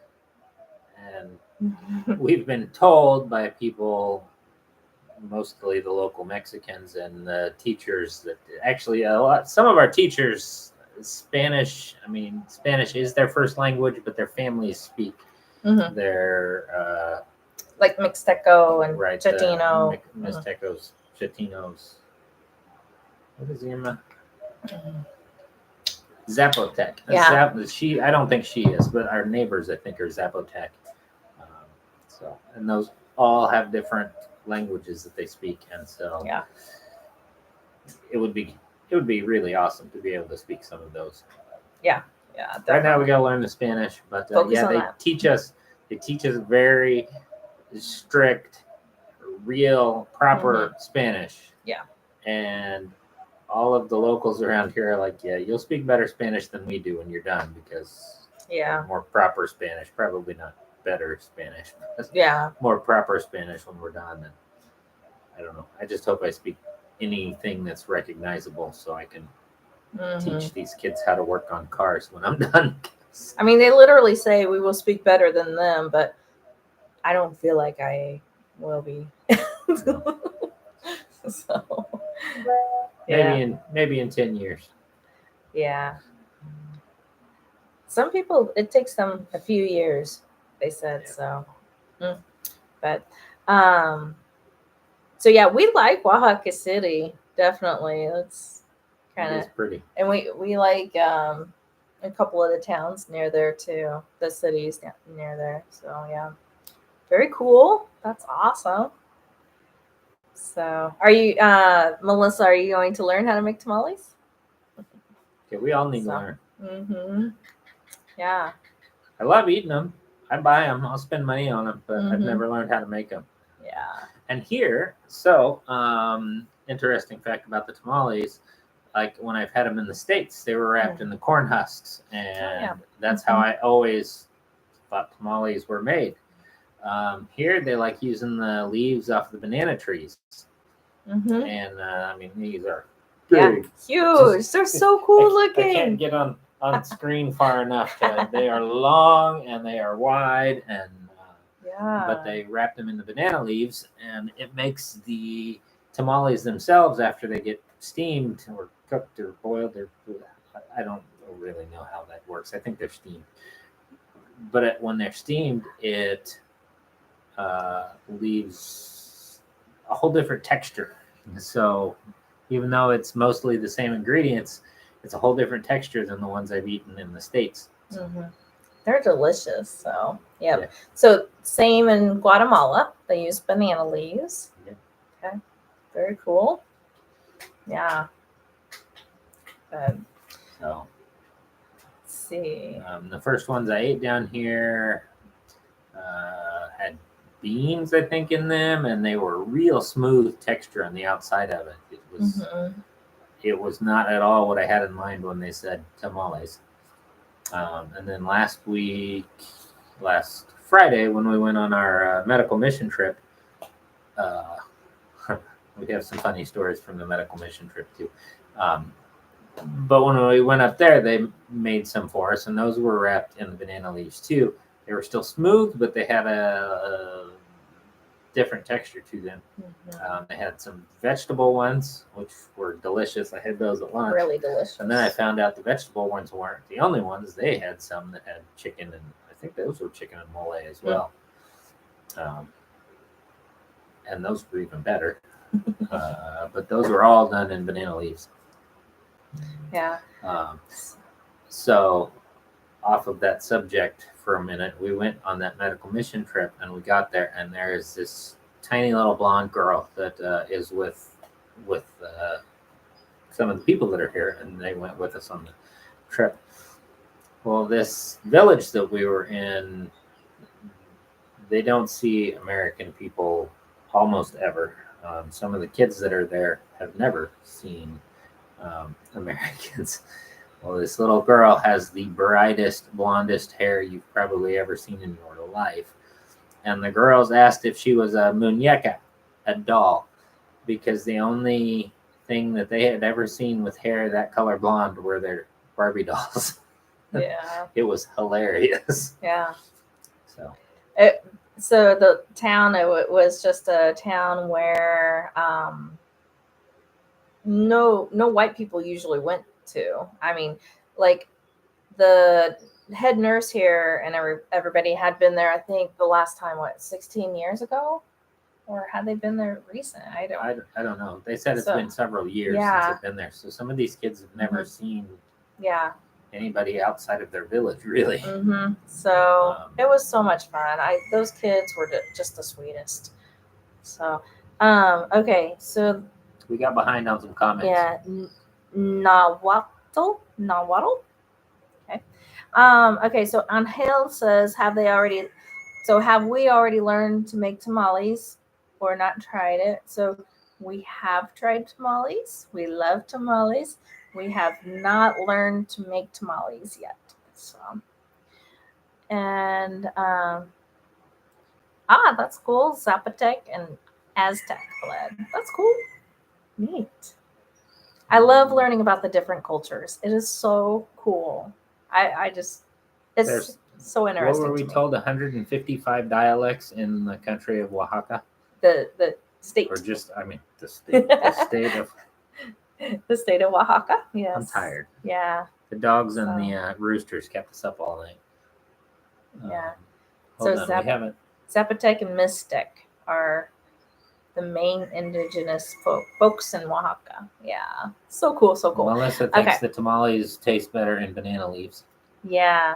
And we've been told by people, mostly the local Mexicans and the teachers, that actually some of our teachers, Spanish is their first language, but their families speak their like Mixteco and Chatino. Mixtecos, Chatinos. What is Irma? Zapotec. I don't think she is, but our neighbors, I think, are Zapotec. And those all have different languages that they speak, and so it would be really awesome to be able to speak some of those. Definitely. Right now we got to learn the Spanish, but they teach us very strict, real, proper Spanish. And all of the locals around here are like, you'll speak better Spanish than we do when you're done, because more proper Spanish, probably not better Spanish, more proper Spanish when we're done. And I don't know. I just hope I speak anything that's recognizable so I can teach these kids how to work on cars when I'm done. I mean, they literally say we will speak better than them, but I don't feel like I will be. So maybe in 10 years. Yeah. Some people, it takes them a few years, they said. So But so yeah, we like Oaxaca City, definitely. It's kind It's of, pretty. and we like a couple of the towns near there too, the cities near there. So yeah, very cool. That's awesome. So are you, Melissa, are you going to learn how to make tamales? Okay, we all need to learn. Mm-hmm. Yeah. I love eating them. I buy them. I'll spend money on them, but I've never learned how to make them. Yeah. And here, so interesting fact about the tamales. Like when I've had them in the States, they were wrapped in the corn husks, and that's how I always thought tamales were made. Here, they like using the leaves off the banana trees, and I mean these are big, huge. They're so cool looking. I can't get on screen far enough. They are long and they are wide, and but they wrap them in the banana leaves, and it makes the tamales themselves after they get steamed or cooked or boiled. Or I don't really know how that works. I think they're steamed, but when they're steamed, it leaves a whole different texture. So even though it's mostly the same ingredients, it's a whole different texture than the ones I've eaten in the States. They're delicious. So yeah. So same in Guatemala, they use banana leaves. Okay, very cool. Yeah. So let's see. The first ones I ate down here had beans, I think, in them, and they were real smooth texture on the outside of it. It was not at all what I had in mind when they said tamales. And then last Friday, when we went on our medical mission trip, we have some funny stories from the medical mission trip too. But when we went up there, they made some for us, and those were wrapped in the banana leaves too. They were still smooth, but they had a different texture to them. They had some vegetable ones, which were delicious. I had those at lunch. Really delicious. And then I found out the vegetable ones weren't the only ones. They had some that had chicken, and I think those were chicken and mole as well. And those were even better. But those were all done in banana leaves. Yeah. So off of that subject for a minute, we went on that medical mission trip, and we got there, and there is this tiny little blonde girl that is with some of the people that are here, and they went with us on the trip. Well, this village that we were in, they don't see American people almost ever. Some of the kids that are there have never seen Americans. Well, this little girl has the brightest, blondest hair you've probably ever seen in your life. And the girls asked if she was a muñeca, a doll, because the only thing that they had ever seen with hair that color blonde were their Barbie dolls. Yeah. It was hilarious. Yeah. So the town, it was just a town where no white people usually went to. I mean, like the head nurse here and everybody had been there, I think the last time, 16 years ago? Or had they been there recent? I don't know. They said it's been several years since they've been there. So some of these kids have never seen anybody outside of their village, really. So it was so much fun. Those kids were just the sweetest. So, okay. So we got behind on some comments. Yeah. Nahuatl. Okay. Okay. So Angel says, have we already learned to make tamales or not tried it? So we have tried tamales. We love tamales. We have not learned to make tamales yet. So, and that's cool. Zapotec and Aztec blood. That's cool. Neat. I love learning about the different cultures. It is so cool. It's so interesting. What were we told? 155 dialects in the country of Oaxaca. The state, or just the state. The state of the state of Oaxaca. Yes. I'm tired. Yeah. The dogs and the roosters kept us up all night. Yeah. Hold on, we haven't. Zapotec and Mixtec are the main indigenous folks in Oaxaca. Yeah, so cool, so cool. Melissa thinks the tamales taste better in banana leaves. Yeah,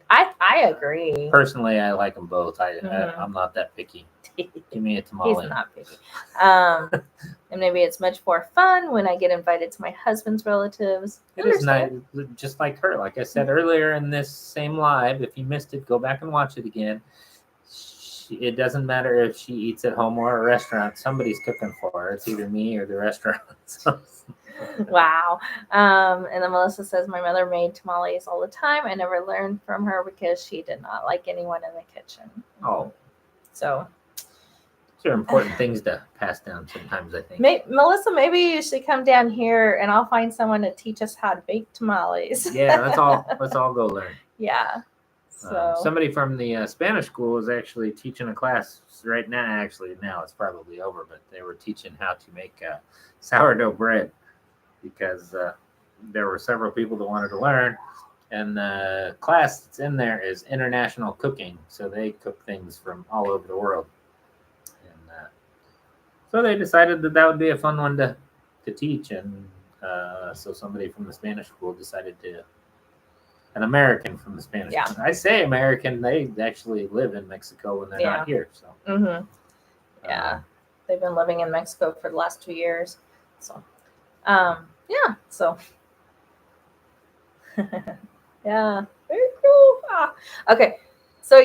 I agree. Personally, I like them both. I'm not that picky. Give me a tamale. He's not picky. And maybe it's much more fun when I get invited to my husband's relatives. It is nice, just like her. Like I said earlier in this same live, if you missed it, go back and watch it again. It doesn't matter if she eats at home or a restaurant. Somebody's cooking for her. It's either me or the restaurant. Wow. And then Melissa says, my mother made tamales all the time. I never learned from her because she did not like anyone in the kitchen. Oh. So. These are important things to pass down sometimes, I think. Melissa, maybe you should come down here and I'll find someone to teach us how to bake tamales. Yeah, let's all go learn. Yeah. So somebody from the Spanish school is actually teaching a class right now. Actually, now it's probably over, but they were teaching how to make sourdough bread because there were several people that wanted to learn. And the class that's in there is international cooking. So they cook things from all over the world. And so they decided that would be a fun one to teach. And so somebody from the Spanish school decided to, an American from the Spanish school. I say American, they actually live in Mexico when they're not here. So yeah, they've been living in Mexico for the last 2 years. So so yeah, very cool. Okay, so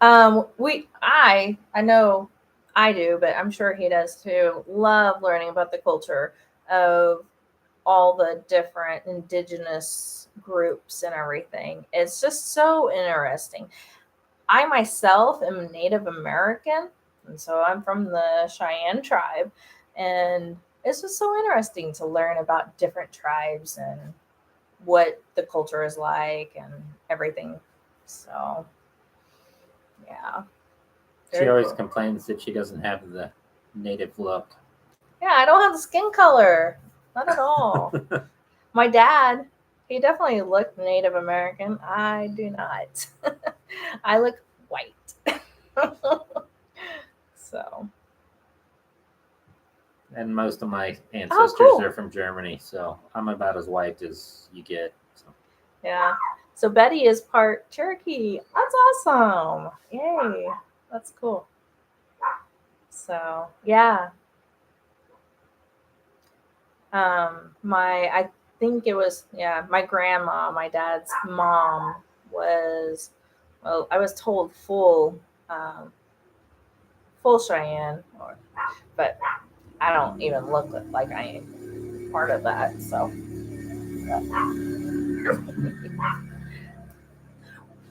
I know I do, but I'm sure he does too, love learning about the culture of all the different indigenous groups and everything. It's just so interesting. I myself am Native American, and so I'm from the Cheyenne tribe, and it's just so interesting to learn about different tribes and what the culture is like and everything. So yeah. She always complains that she doesn't have the native look. Yeah, I don't have the skin color. Not at all. My dad, he definitely looked Native American. I do not. I look white. So. And most of my ancestors are from Germany, so I'm about as white as you get. So. Yeah. So Betty is part Cherokee. That's awesome. Yay. That's cool. So yeah. I think it was my grandma, my dad's mom was, well, I was told full Cheyenne, but I don't even look like I am part of that. So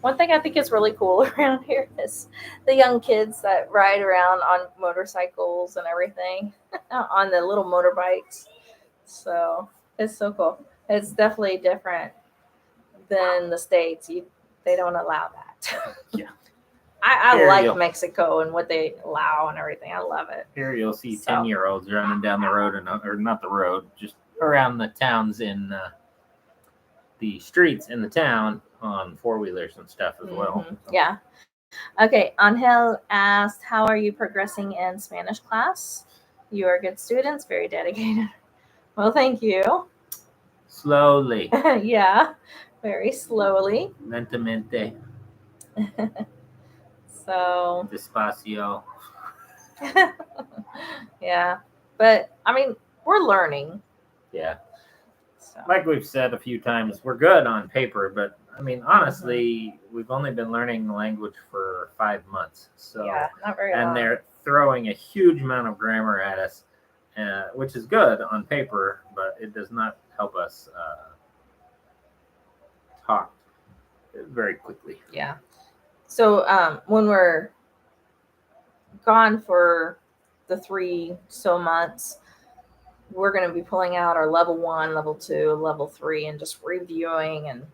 one thing I think is really cool around here is the young kids that ride around on motorcycles and everything on the little motorbikes. So it's so cool. It's definitely different than the States. They don't allow that. Yeah. I like Mexico and what they allow and everything. I love it. Here you'll see 10-year-olds running down the road, or not the road, just around the towns in the streets in the town on four-wheelers and stuff as well. Yeah. Okay. Angel asked, how are you progressing in Spanish class? You are good students, very dedicated. Well, thank you. Slowly. Yeah, very slowly. Lentamente. So. Despacio. Yeah, but I mean, we're learning. Yeah. So. Like we've said a few times, we're good on paper, but I mean, honestly, we've only been learning the language for 5 months. So not very long. And they're throwing a huge amount of grammar at us, which is good on paper, but it does not help us talk very quickly. Yeah. So when we're gone for the 3 months, we're going to be pulling out our level 1, level 2, level 3, and just reviewing and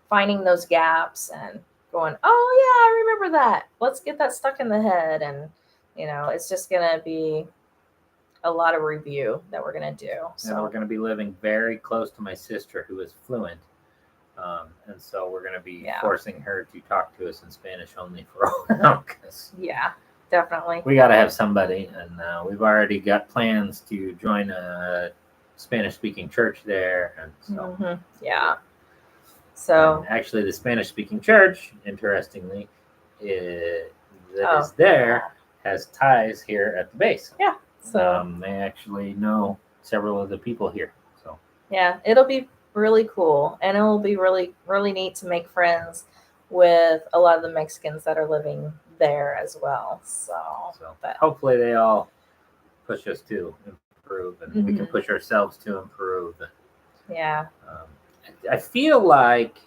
finding those gaps and going, oh yeah, I remember that. Let's get that stuck in the head. And, it's just going to be a lot of review that we're going to do. So and we're going to be living very close to my sister who is fluent. And so we're going to be forcing her to talk to us in Spanish only for a while. Yeah. Definitely. We got to have somebody, and we've already got plans to join a Spanish-speaking church there, and so yeah. So and actually, the Spanish-speaking church, interestingly, is there has ties here at the base. Yeah. So they actually know several of the people here. So yeah, it'll be really cool, and it will be really really neat to make friends with a lot of the Mexicans that are living there as well. So but hopefully they all push us to improve, and we can push ourselves to improve. Yeah. I feel like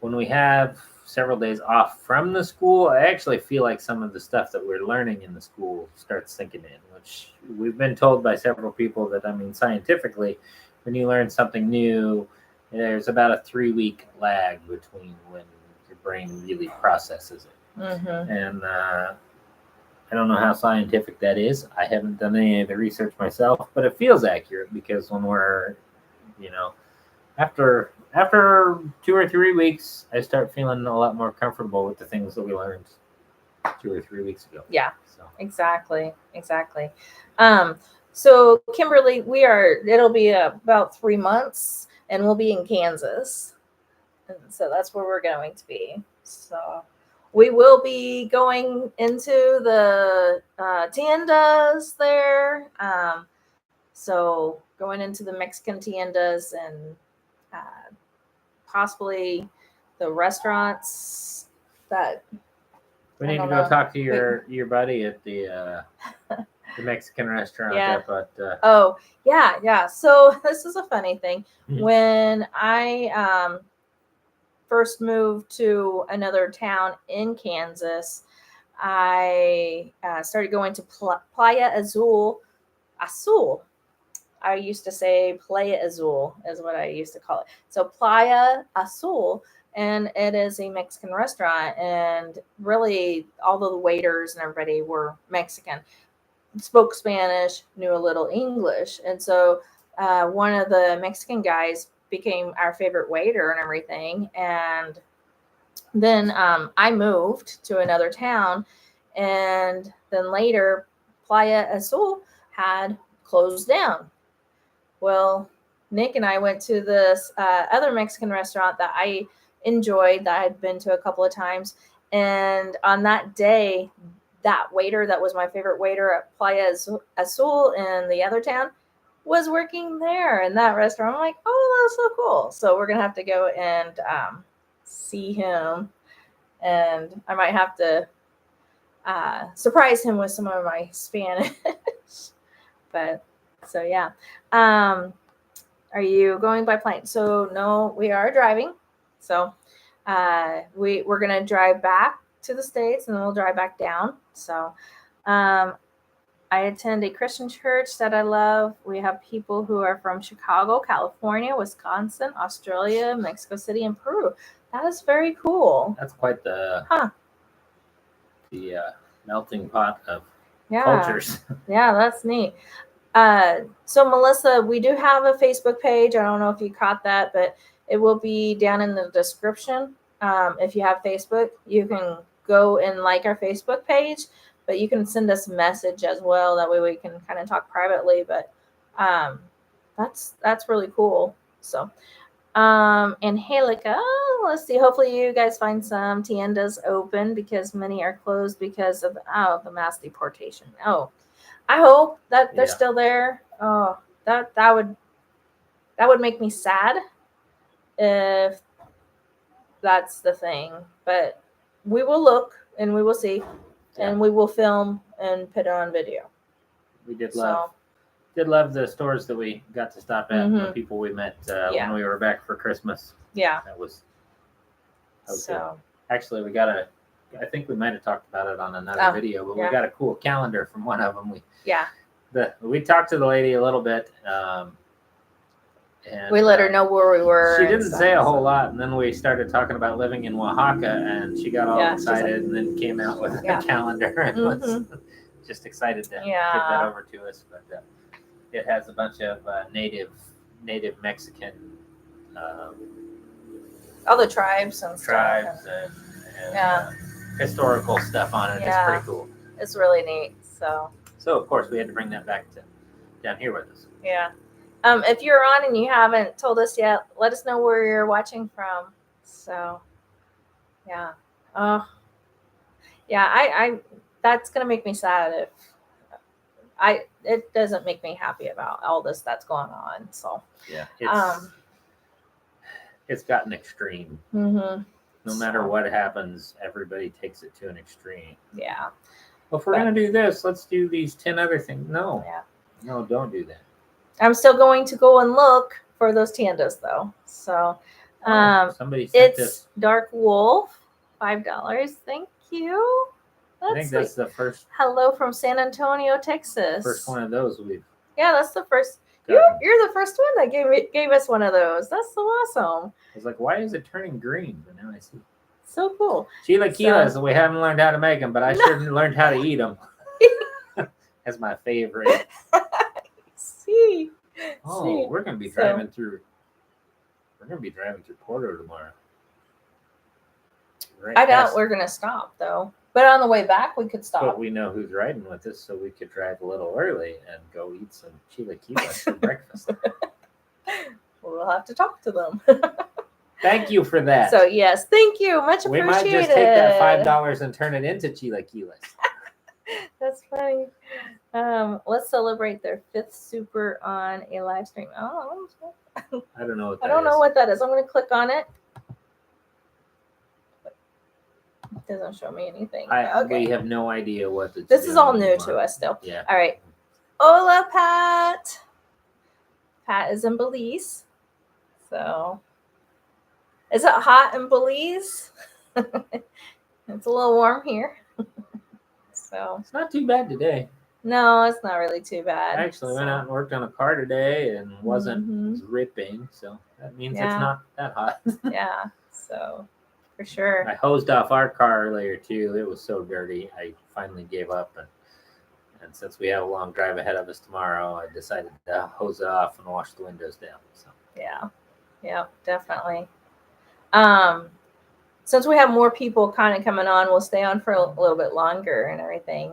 when we have several days off from the school, I actually feel like some of the stuff that we're learning in the school starts sinking in, which we've been told by several people that, I mean, scientifically, when you learn something new, there's about a 3-week lag between when your brain really processes it. And I don't know how scientific that is. I haven't done any of the research myself, but it feels accurate because when we're, after 2 or 3 weeks, I start feeling a lot more comfortable with the things that we learned 2 or 3 weeks ago. Yeah. So exactly. So Kimberly, it'll be about 3 months, and we'll be in Kansas, and so that's where we're going to be. So we will be going into the tiendas there. So going into the Mexican tiendas and possibly the restaurants that. We need to go talk to your buddy at the Mexican restaurant up at. Oh yeah. So this is a funny thing. When I first moved to another town in Kansas, I started going to Playa Azul. I used to say Playa Azul is what I used to call it. So Playa Azul, and it is a Mexican restaurant, and really all of the waiters and everybody were Mexican, spoke Spanish, knew a little English, and so one of the Mexican guys became our favorite waiter and everything. And then I moved to another town, and then later Playa Azul had closed down. Well, Nick and I went to this other Mexican restaurant that I enjoyed, that I'd been to a couple of times. And on that day, that waiter that was my favorite waiter at Playa Azul in the other town was working there in that restaurant. I'm like, oh, that's so cool. So we're going to have to go and see him. And I might have to surprise him with some of my Spanish. But so yeah. Are you going by plane? So no, we are driving. So we're gonna drive back to the States, and then we'll drive back down. So I attend a Christian church that I love. We have people who are from Chicago, California, Wisconsin, Australia, Mexico City, and Peru. That is very cool. That's quite the melting pot of cultures. Yeah, that's neat. So Melissa, we do have a Facebook page. I don't know if you caught that, but it will be down in the description. If you have Facebook, you can go and like our Facebook page, but you can send us a message as well. That way we can kind of talk privately. But that's really cool. So Angelica, let's see. Hopefully you guys find some tiendas open, because many are closed because of the mass deportation. Oh, I hope that they're still there. Oh, that would make me sad if that's the thing. But we will look, and we will see, and we will film and put it on video. We did love the stores that we got to stop at, and the people we met when we were back for Christmas. Yeah, that was so good. Actually, I think we might have talked about it on another video, but we got a cool calendar from one of them. We talked to the lady a little bit, and we let her know where we were. She didn't say a whole lot, and then we started talking about living in Oaxaca, and she got all excited, and then came out with a calendar and was just excited to get that over to us. But it has a bunch of native Mexican, all the tribes and historical stuff on it. It's pretty cool. It's really neat. So of course we had to bring that back to down here with us. Yeah. If you're on and you haven't told us yet, let us know where you're watching from. So, yeah. Yeah, I that's gonna make me sad if it doesn't make me happy about all this that's going on. So yeah, it's gotten extreme. Mm-hmm. No matter what happens, everybody takes it to an extreme. Yeah. Well, if we're gonna do this, let's do these 10 other things. No. Yeah. No, don't do that. I'm still going to go and look for those tiendas though. So somebody sent this. Dark Wolf, $5. Thank you. I think that's the first. Hello from San Antonio, Texas. First one of those we've. Yeah, that's the first. You're the first one that gave us one of those. That's so awesome. I was like, why is it turning green? But now I see. So cool. Chilaquiles, we haven't learned how to make them, but I sure learned how to eat them. That's my favorite. See. We're gonna be driving through. We're gonna be driving through Porto tomorrow. Right, I doubt we're gonna stop though. But on the way back, we could stop. But we know who's riding with us, so we could drive a little early and go eat some chilaquiles for breakfast. We'll have to talk to them. Thank you for that. So yes, thank you. Much appreciated. We might just take that $5 and turn it into chilaquiles. That's funny. Let's celebrate their 5th super on a live stream. Oh, I don't know what that is. I don't know what that is. I'm going to click on it. It doesn't show me anything. We have no idea what this is all new to us still. Yeah. All right. Hola, Pat. Pat is in Belize. So, is it hot in Belize? It's a little warm here. So it's not too bad today. No, it's not really too bad. I actually went out and worked on a car today and wasn't dripping, so that means it's not that hot. Yeah, so for sure. I hosed off our car earlier too. It was so dirty. I finally gave up, and since we have a long drive ahead of us tomorrow, I decided to hose it off and wash the windows down. So yeah, definitely. Since we have more people kind of coming on, we'll stay on for a little bit longer and everything.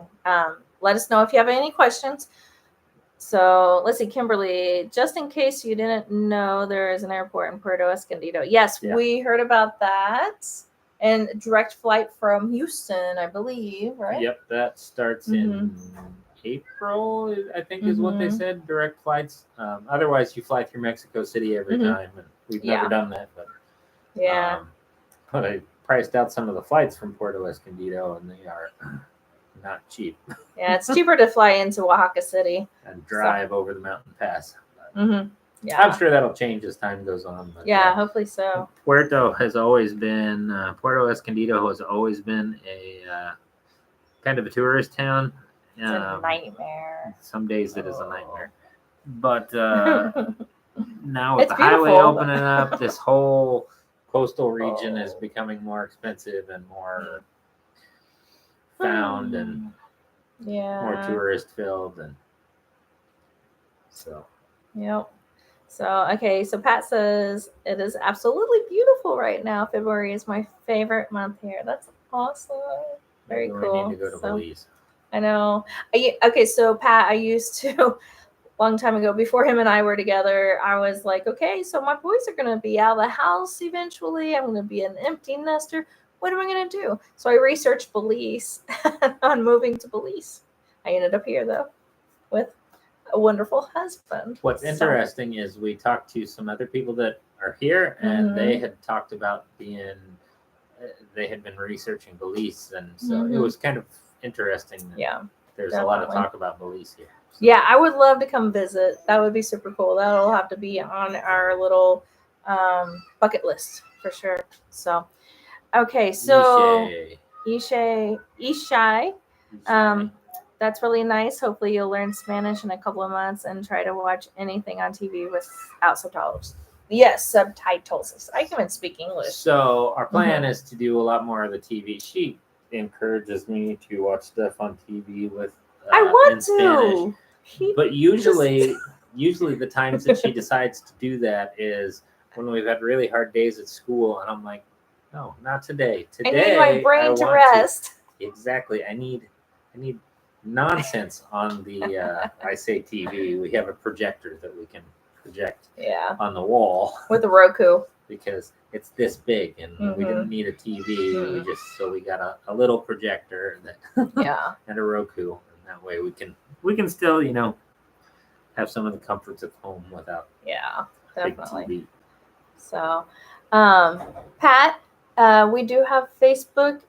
Let us know if you have any questions. So let's see, Kimberly, just in case you didn't know, there is an airport in Puerto Escondido. Yes, we heard about that. And direct flight from Houston, I believe, right? Yep, that starts in April, I think is what they said, direct flights. Otherwise, you fly through Mexico City every time, and we've never done that. But but I priced out some of the flights from Puerto Escondido, and they are not cheap. Yeah, it's cheaper to fly into Oaxaca City and drive over the mountain pass. Yeah, I'm sure that'll change as time goes on. But, hopefully so. Puerto Escondido has always been a kind of a tourist town. It's a nightmare. Some days it is a nightmare. But now with It's the highway beautiful, opening up, this whole coastal region is becoming more expensive and more found and more tourist filled, and so so Pat says it is absolutely beautiful right now. February is my favorite month here. That's awesome. Very cool. I need to go to Belize. I know. So Pat, I used to long time ago, before him and I were together, I was like, okay, so my boys are going to be out of the house eventually. I'm going to be an empty nester. What am I going to do? So I researched Belize on moving to Belize. I ended up here, though, with a wonderful husband. What's interesting is we talked to some other people that are here, and they had talked about they had been researching Belize, and so it was kind of interesting. There's a lot of talk about Belize here. So. Yeah, I would love to come visit. That would be super cool. That'll have to be on our little bucket list for sure. So, okay, so Ishai. That's really nice. Hopefully you'll learn Spanish in a couple of months and try to watch anything on TV without subtitles. Yes, subtitles. I can even speak English. So our plan is to do a lot more of the TV. She encourages me to watch stuff on TV with I want in Spanish. But usually the times that she decides to do that is when we've had really hard days at school, and I'm like, no, not today. Today I need my brain to rest. Exactly. I need any nonsense on the I say TV. We have a projector that we can project on the wall with the Roku because it's this big, and we didn't need a TV. We got a little projector that and a Roku, and that way we can still have some of the comforts of home without definitely. big TV. So, Pat, we do have Facebook.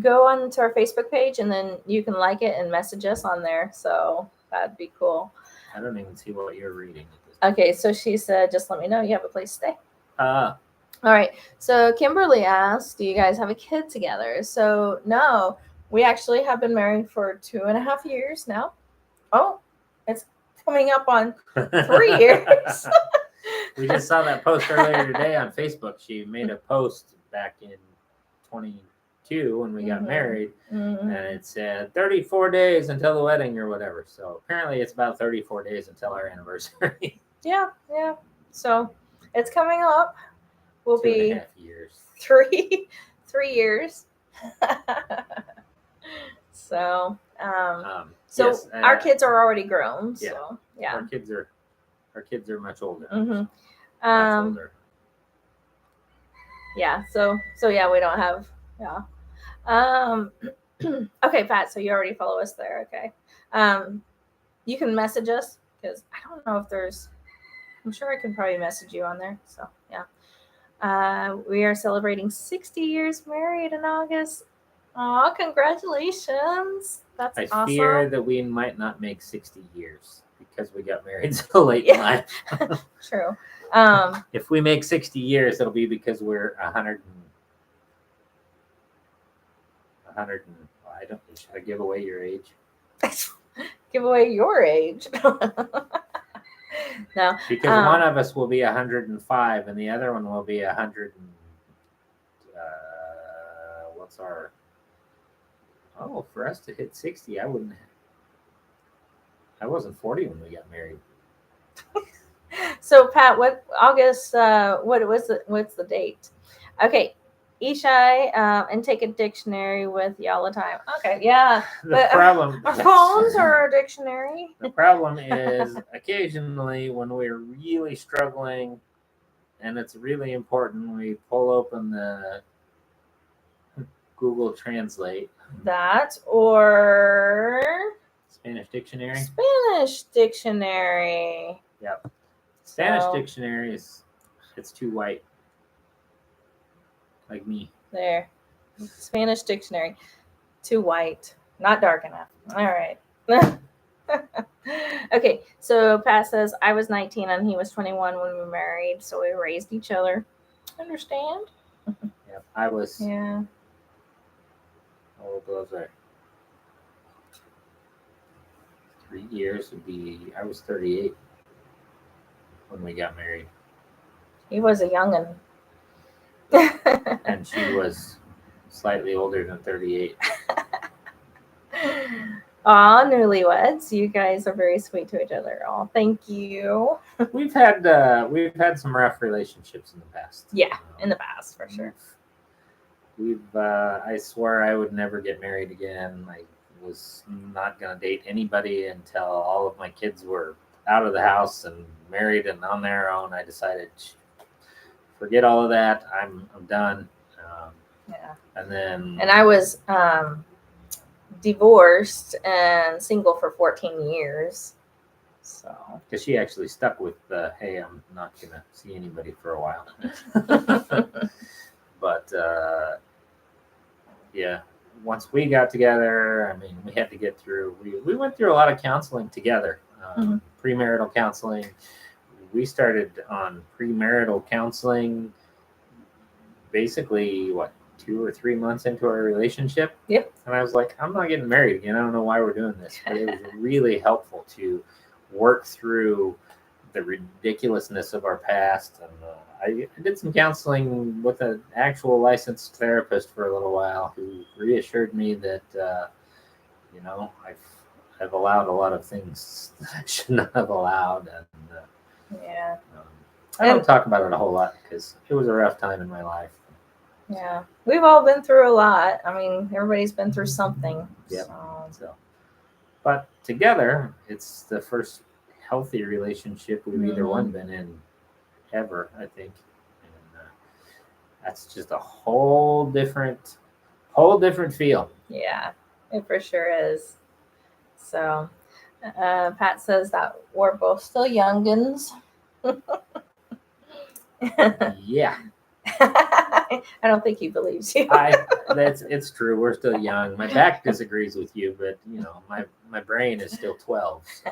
Go on to our Facebook page, and then you can like it and message us on there. So that'd be cool. I don't even see what you're reading. Okay, so she said, just let me know you have a place to stay. All right. So Kimberly asked, do you guys have a kid together? So no, we actually have been married for 2.5 years now. Oh, it's coming up on 3 years. We just saw that post earlier today on Facebook. She made a post back in 2022 when we got married, and it said 34 days until the wedding or whatever. So apparently it's about 34 days until our anniversary. Yeah. So it's coming up. Will be 2.5 years. 3 years. So, yes, our kids are already grown. Yeah. So yeah, our kids are much older. Mm-hmm. Much older. Yeah. So yeah, we don't have. Okay, Pat. So you already follow us there. Okay. You can message us because I don't know if there's. I'm sure I can probably message you on there. So yeah. We are celebrating 60 years married in August. Aw, congratulations. That's awesome. I fear that we might not make 60 years because we got married so late in life. True. If we make 60 years, it'll be because we're 100 should I give away your age? Give away your age. No. Because one of us will be 105 and the other one will be 100 and for us to hit 60, I wasn't 40 when we got married. So Pat, what's the date? Okay. Ishai, and take a dictionary with you all the time. Okay, yeah. Our phones are our dictionary. The problem is occasionally when we're really struggling and it's really important, we pull open the Google Translate. That or Spanish dictionary. Yep. Spanish dictionary it's too white. Like me. There. Spanish dictionary. Too white. Not dark enough. All right. Okay. So Pat says, I was 19 and he was 21 when we married. So we raised each other. Understand? Yep. I was. Yeah. How old was I? 3 years would be. I was 38 when we got married. He was a young'un. And she was slightly older than 38. Aw, newlyweds. You guys are very sweet to each other. Oh, thank you. We've had some rough relationships in the past. Yeah, in the past for sure. I swore I would never get married again. I was not gonna date anybody until all of my kids were out of the house and married and on their own. I decided, forget all of that. I'm done. And I was divorced and single for 14 years. So because she actually stuck with the, hey, I'm not gonna see anybody for a while. But yeah, once we got together, I mean, we had to get through. We went through a lot of counseling together, premarital counseling. We started on premarital counseling basically 2 or 3 months into our relationship. Yep. And I was like, I'm not getting married again. I don't know why we're doing this, but it was really helpful to work through the ridiculousness of our past. And I did some counseling with an actual licensed therapist for a little while, who reassured me that I've allowed a lot of things that I should not have allowed. And I don't talk about it a whole lot because it was a rough time in my life. Yeah, we've all been through a lot. I mean, everybody's been through something. Yep. So. But together, it's the first healthy relationship we've either Mhm. one been in ever, I think. And that's just a whole different feel. Yeah, it for sure is. So, Pat says that we're both still youngins. Yeah, I don't think he believes you. it's true. We're still young. My back disagrees with you, but my brain is still 12. So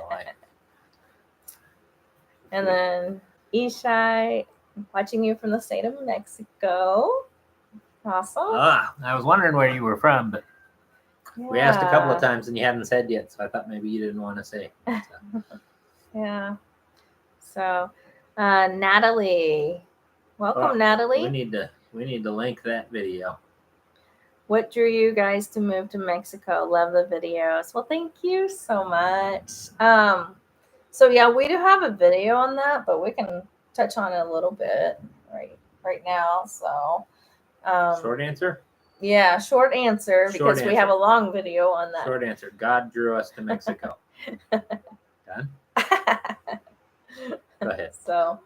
And then Ishai, watching you from the state of Mexico. Awesome. I was wondering where you were from, but Yeah. we asked a couple of times and you hadn't said yet, so I thought maybe you didn't want to say. Yeah. So, Natalie, welcome, Natalie. We need to link that video. What drew you guys to move to Mexico? Love the videos. Well, thank you so much. So yeah, we do have a video on that, but we can touch on it a little bit right now. So, short answer. Yeah, short answer because we have a long video on that. Short answer. God drew us to Mexico. Done. Go ahead. So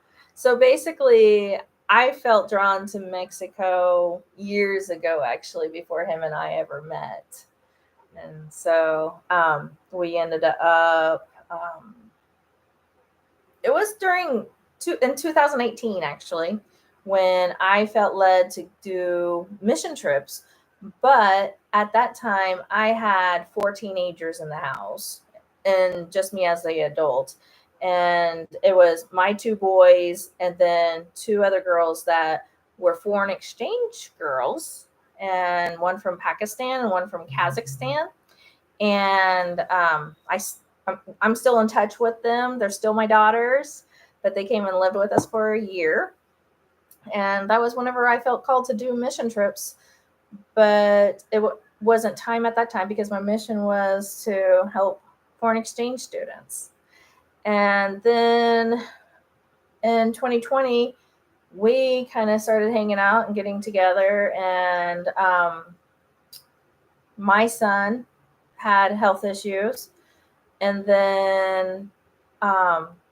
basically, I felt drawn to Mexico years ago, actually, before him and I ever met. And so we ended up, it was in 2018, actually, when I felt led to do mission trips. But at that time, I had 4 teenagers in the house and just me as the adult. And it was my 2 boys and then 2 other girls that were foreign exchange girls, and one from Pakistan and one from Kazakhstan. And I'm still in touch with them. They're still my daughters, but they came and lived with us for a year. And that was whenever I felt called to do mission trips. But it wasn't time at that time because my mission was to help foreign exchange students. And then in 2020, we kind of started hanging out and getting together. And my son had health issues. And then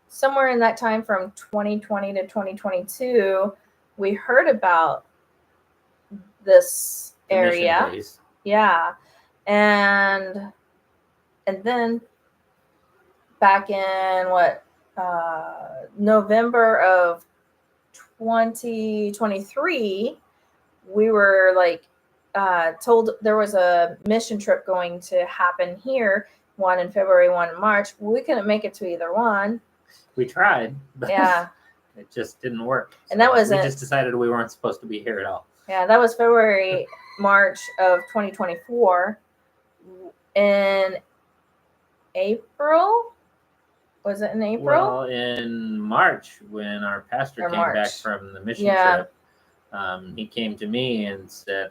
somewhere in that time from 2020 to 2022, we heard about this area. Yeah. And then back in November of 2023, we were told there was a mission trip going to happen here, one in February, one in March. We couldn't make it to either one. We tried, but yeah, it just didn't work. So and that was we just decided we weren't supposed to be here at all. Yeah, that was February, March of 2024. In April? Was it in April? Well, in March, when our pastor came back from the mission trip, he came to me and said,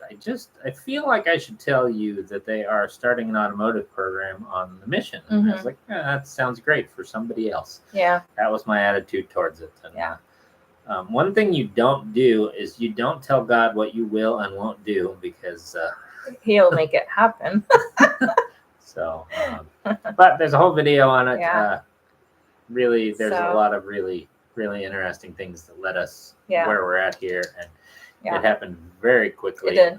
I feel like I should tell you that they are starting an automotive program on the mission. And I was like, that sounds great for somebody else. Yeah. That was my attitude towards it. And, one thing you don't do is you don't tell God what you will and won't do, because he'll make it happen. So, but there's a whole video on it. Yeah. Really, there's a lot of really, really interesting things that led us where we're at here. And it happened very quickly. It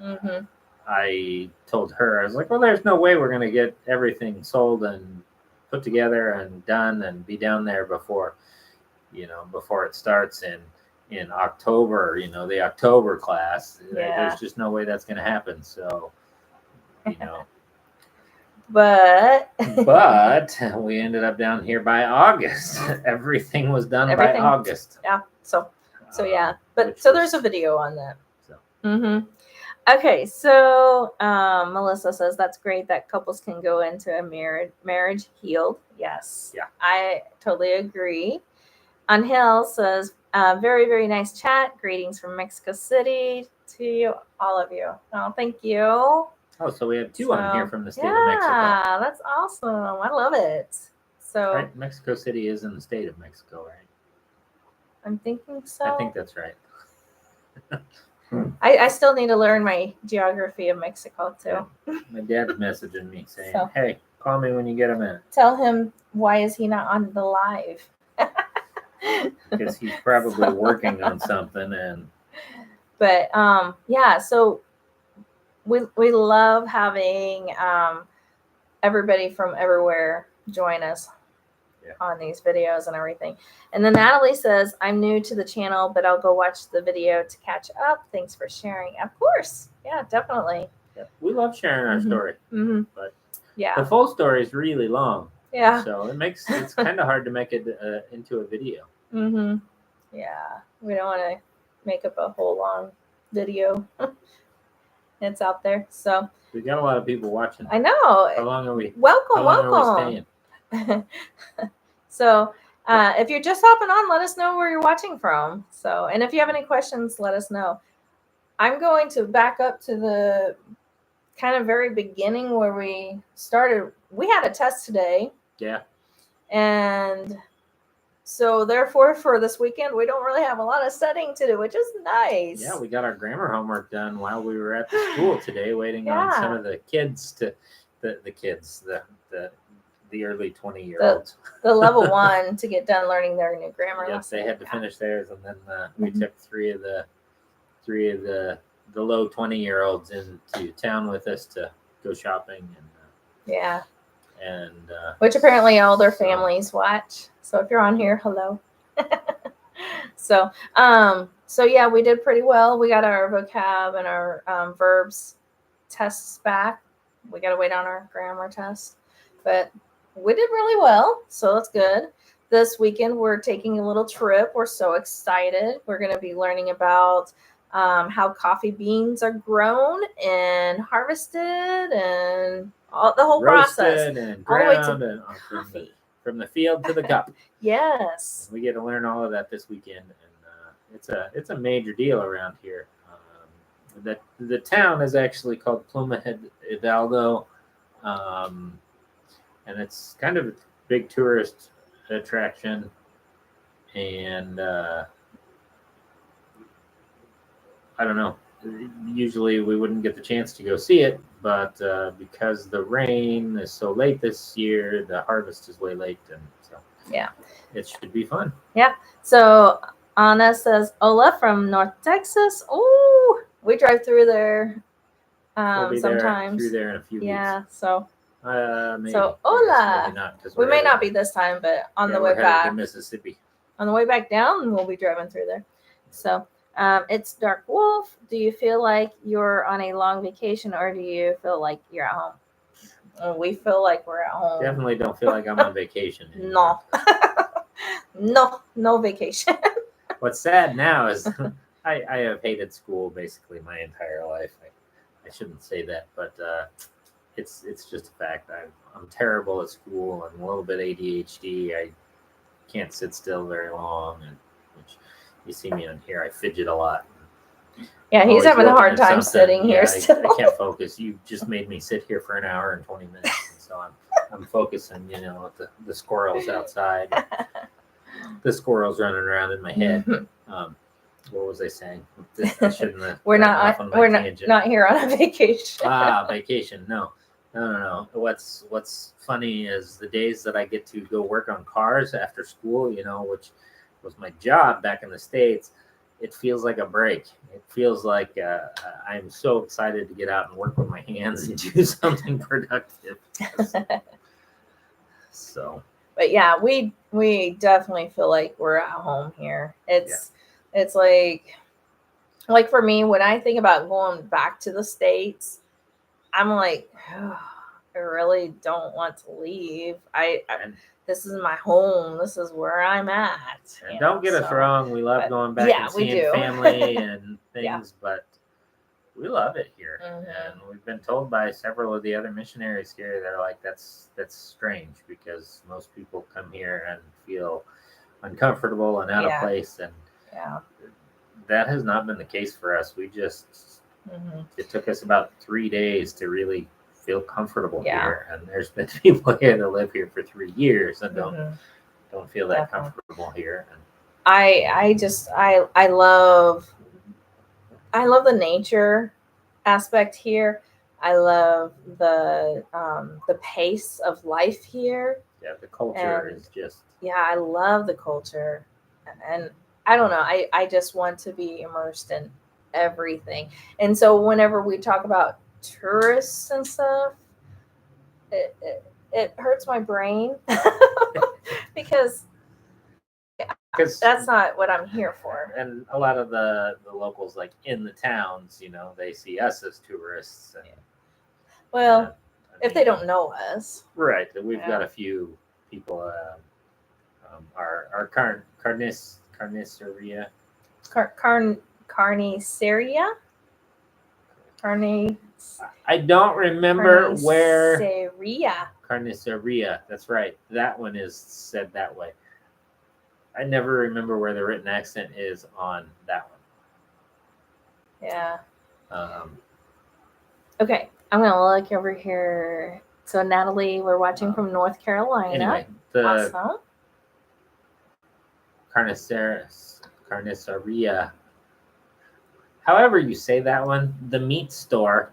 did. I told her, I was like, well, there's no way we're going to get everything sold and put together and done and be down there before it starts in October, the October class. There's just no way that's going to happen. So, But we ended up down here by August. Everything was done by August. Yeah. So yeah. But so there's a video on that. So. Okay. So Melissa says that's great that couples can go into a marriage healed. Yes. Yeah. I totally agree. Angel says, very, very nice chat. Greetings from Mexico City to you, all of you. Oh, thank you. Oh, so we have 2 on here from the state of Mexico. Yeah, that's awesome. I love it. So right, Mexico City is in the state of Mexico, right? I'm thinking so. I think that's right. I still need to learn my geography of Mexico too. My dad's messaging me saying, So. "Hey, call me when you get a minute." Tell him, why is he not on the live? Because he's probably working on something. But yeah, so we love having everybody from everywhere join us on these videos and everything. And then Natalie says, I'm new to the channel, but I'll go watch the video to catch up. Thanks for sharing. Of course. Yeah, definitely. We love sharing our story. But the full story is really long. Yeah. So it's kind of hard to make it into a video. Yeah. We don't want to make up a whole long video. It's out there. So we got a lot of people watching. I know. How long are we? Welcome. How long are we staying? So if you're just hopping on, let us know where you're watching from. So, and if you have any questions, let us know. I'm going to back up to the kind of very beginning where we started. We had a test today. Yeah. And so therefore for this weekend, we don't really have a lot of studying to do, which is nice. Yeah, we got our grammar homework done while we were at the school today, waiting on some of the kids to the early 20-year-olds. The level 1 to get done learning their new grammar. Yes, they had to finish theirs, and then we took three of the low 20-year-olds into town with us to go shopping and which apparently all their families watch. So if you're on here, hello. So yeah, we did pretty well. We got our vocab and our verbs tests back. We got to wait on our grammar test, but we did really well. So that's good. This weekend, we're taking a little trip. We're so excited. We're going to be learning about how coffee beans are grown and harvested and the whole process. And all the way ground to and from the field to the cup. Yes. We get to learn all of that this weekend, and it's a major deal around here. The town is actually called Pluma Hidalgo, and it's kind of a big tourist attraction. And I don't know. Usually we wouldn't get the chance to go see it, but because the rain is so late this year, the harvest is way late, and so it should be fun. Yeah. So Anna says, "Hola from North Texas." Oh, we drive through there we'll be sometimes. Through there in a few weeks. Yeah. So. Maybe. So hola. Maybe not, we may not be this time, but on the way back to Mississippi. On the way back down, we'll be driving through there. So. It's Dark Wolf. Do you feel like you're on a long vacation, or do you feel like you're at home? We feel like we're at home. Definitely don't feel like I'm on vacation. No. No vacation. What's sad now is I have hated school basically my entire life. I shouldn't say that, but it's just a fact. I'm terrible at school. I'm a little bit ADHD. I can't sit still very long, and which you see me on here. I fidget a lot. Yeah, he's having a hard time sitting here still. I can't focus. You just made me sit here for an hour and 20 minutes, and so I'm focusing. With the squirrels outside. The squirrels running around in my head. What was I saying? I shouldn't have. We're not here on a vacation. Vacation. No. What's funny is the days that I get to go work on cars after school, which was my job back in the States. It feels like a break. It feels like I'm so excited to get out and work with my hands and do something productive. So. But yeah, we definitely feel like we're at home here. It's like for me, when I think about going back to the States, I'm like, oh, I really don't want to leave. This is my home. This is where I'm at. Don't get us wrong. We love going back and seeing family and things, but we love it here. And we've been told by several of the other missionaries here, they're like, that's strange because most people come here and feel uncomfortable and out of place. And that has not been the case for us. We just, it took us about 3 days to really feel comfortable here. And there's been people here that live here for 3 years and don't feel that comfortable here. And I I love the nature aspect here. I love the pace of life here. Yeah, the culture And is just. yeah, I love the culture, and I don't know. I just want to be immersed in everything. And so whenever we talk about tourists and stuff, it hurts my brain because that's not what I'm here for. And a lot of the locals, like in the towns, they see us as tourists. And, well, if they don't know us, right? We've got a few people. Our carniceria. Carniceria. I don't remember where. Carniceria. Carniceria. That's right. That one is said that way. I never remember where the written accent is on that one. Yeah. Okay, I'm gonna look over here. So Natalie, we're watching from North Carolina. Anyway, the awesome. Carniceria. However you say that one, the meat store.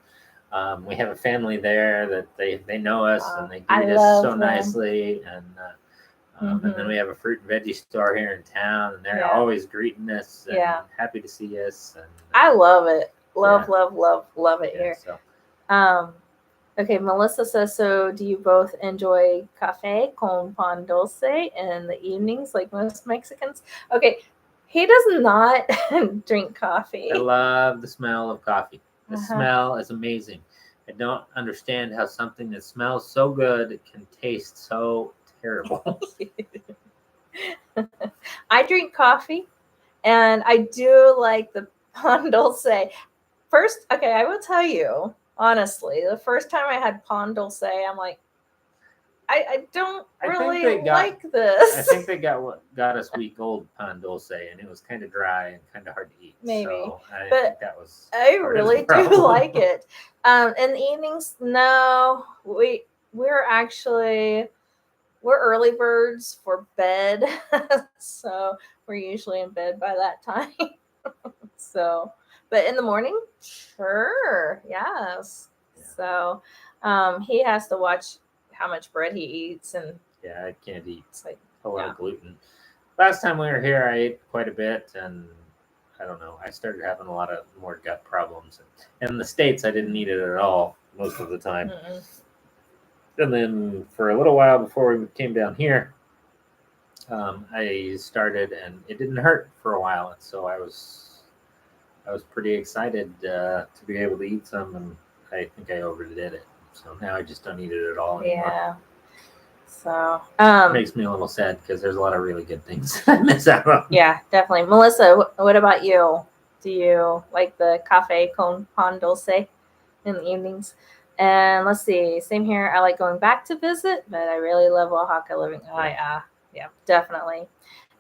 We have a family there that they know us and they greet us so nicely, and then we have a fruit and veggie store here in town, and they're always greeting us and happy to see us. And I love it. Love it here. So. Okay, Melissa says, so do you both enjoy cafe con pan dulce in the evenings like most Mexicans? Okay, he does not drink coffee. I love the smell of coffee. The smell is amazing. I don't understand how something that smells so good can taste so terrible. I drink coffee, and I do like the pan dulce. First, okay, I will tell you, honestly, the first time I had pan dulce, I'm like, I don't really like this. I think they got us week old pan dulce, and it was kind of dry and kind of hard to eat. Maybe, so I think that was. I really do like it. In the evenings, no, we're early birds for bed, so we're usually in bed by that time. So, but in the morning, sure, yes. Yeah. So, he has to watch how much bread he eats, and I can't eat a lot of gluten. Last time we were here, I ate quite a bit, and I don't know. I started having a lot of more gut problems. And in the States, I didn't eat it at all most of the time. Mm-mm. And then for a little while before we came down here, I started, and it didn't hurt for a while. And so I was pretty excited to be able to eat some, and I think I overdid it. So now I just don't eat it at all anymore. Yeah. So it makes me a little sad because there's a lot of really good things I miss out on. Yeah, definitely. Melissa, what about you? Do you like the cafe con pan dulce in the evenings? And let's see, same here. I like going back to visit, but I really love Oaxaca living. Oh yeah, definitely.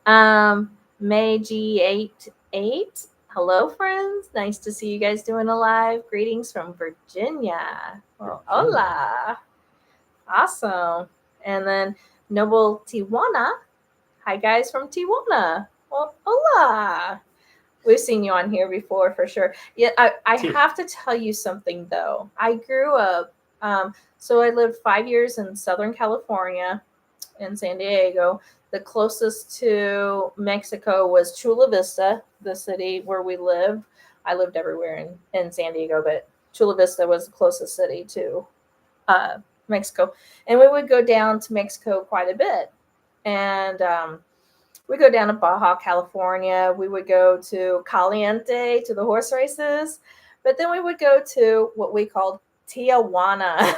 May G88. Hello, friends. Nice to see you guys doing a live. Greetings from Virginia. Well, hola. Awesome. And then Noble Tijuana. Hi, guys from Tijuana. Well, hola. We've seen you on here before for sure. Yeah, I have to tell you something, though. I grew up, so I lived 5 years in Southern California in San Diego. The closest to Mexico was Chula Vista, the city where we lived. I lived everywhere in San Diego, but Chula Vista was the closest city to Mexico. And we would go down to Mexico quite a bit. And we go down to Baja California. We would go to Caliente, to the horse races. But then we would go to what we called Tijuana.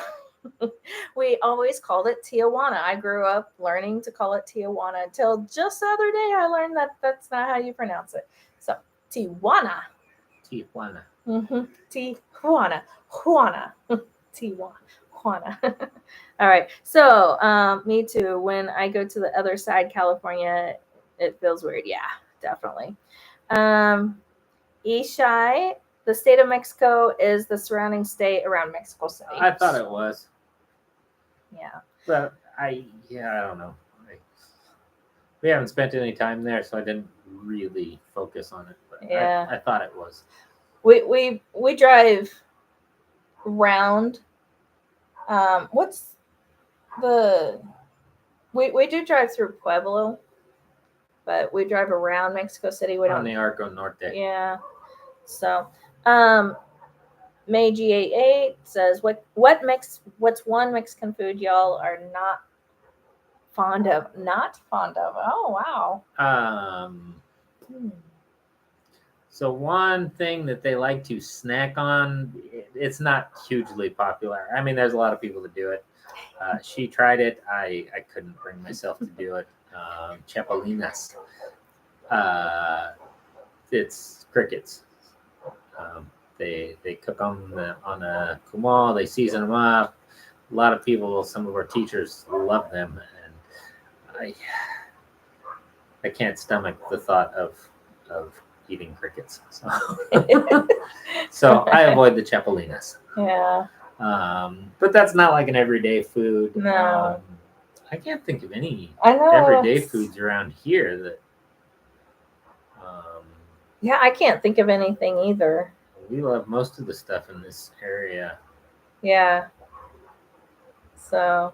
We always called it Tijuana. I grew up learning to call it Tijuana until just the other day I learned that that's not how you pronounce it. So Tijuana. Tijuana. Mm-hmm. Tijuana. Juana. Tijuana. All right. So me too. When I go to the other side, California, it feels weird. Yeah, definitely. Ishai, the state of Mexico is the surrounding state around Mexico City. I thought it was. Yeah. But I don't know. We haven't spent any time there, so I didn't really focus on it. But I thought it was. We drive round. What's the we do drive through Pueblo, but we drive around Mexico City. We On don't. the Arco Norte. Yeah. So, May G88 says, what's one Mexican food y'all are not fond of? Not fond of. Oh wow. So one thing that they like to snack on, it's not hugely popular. I mean, there's a lot of people that do it. She tried it. I couldn't bring myself to do it. Chapalinas. It's crickets. They cook them on a comal. They season them up. A lot of people, some of our teachers love them, and I can't stomach the thought of eating crickets. So I avoid the chapalinas. Yeah. But that's not like an everyday food. No. I can't think of any I know everyday foods around here that. Yeah, I can't think of anything either. We love most of the stuff in this area. Yeah. So,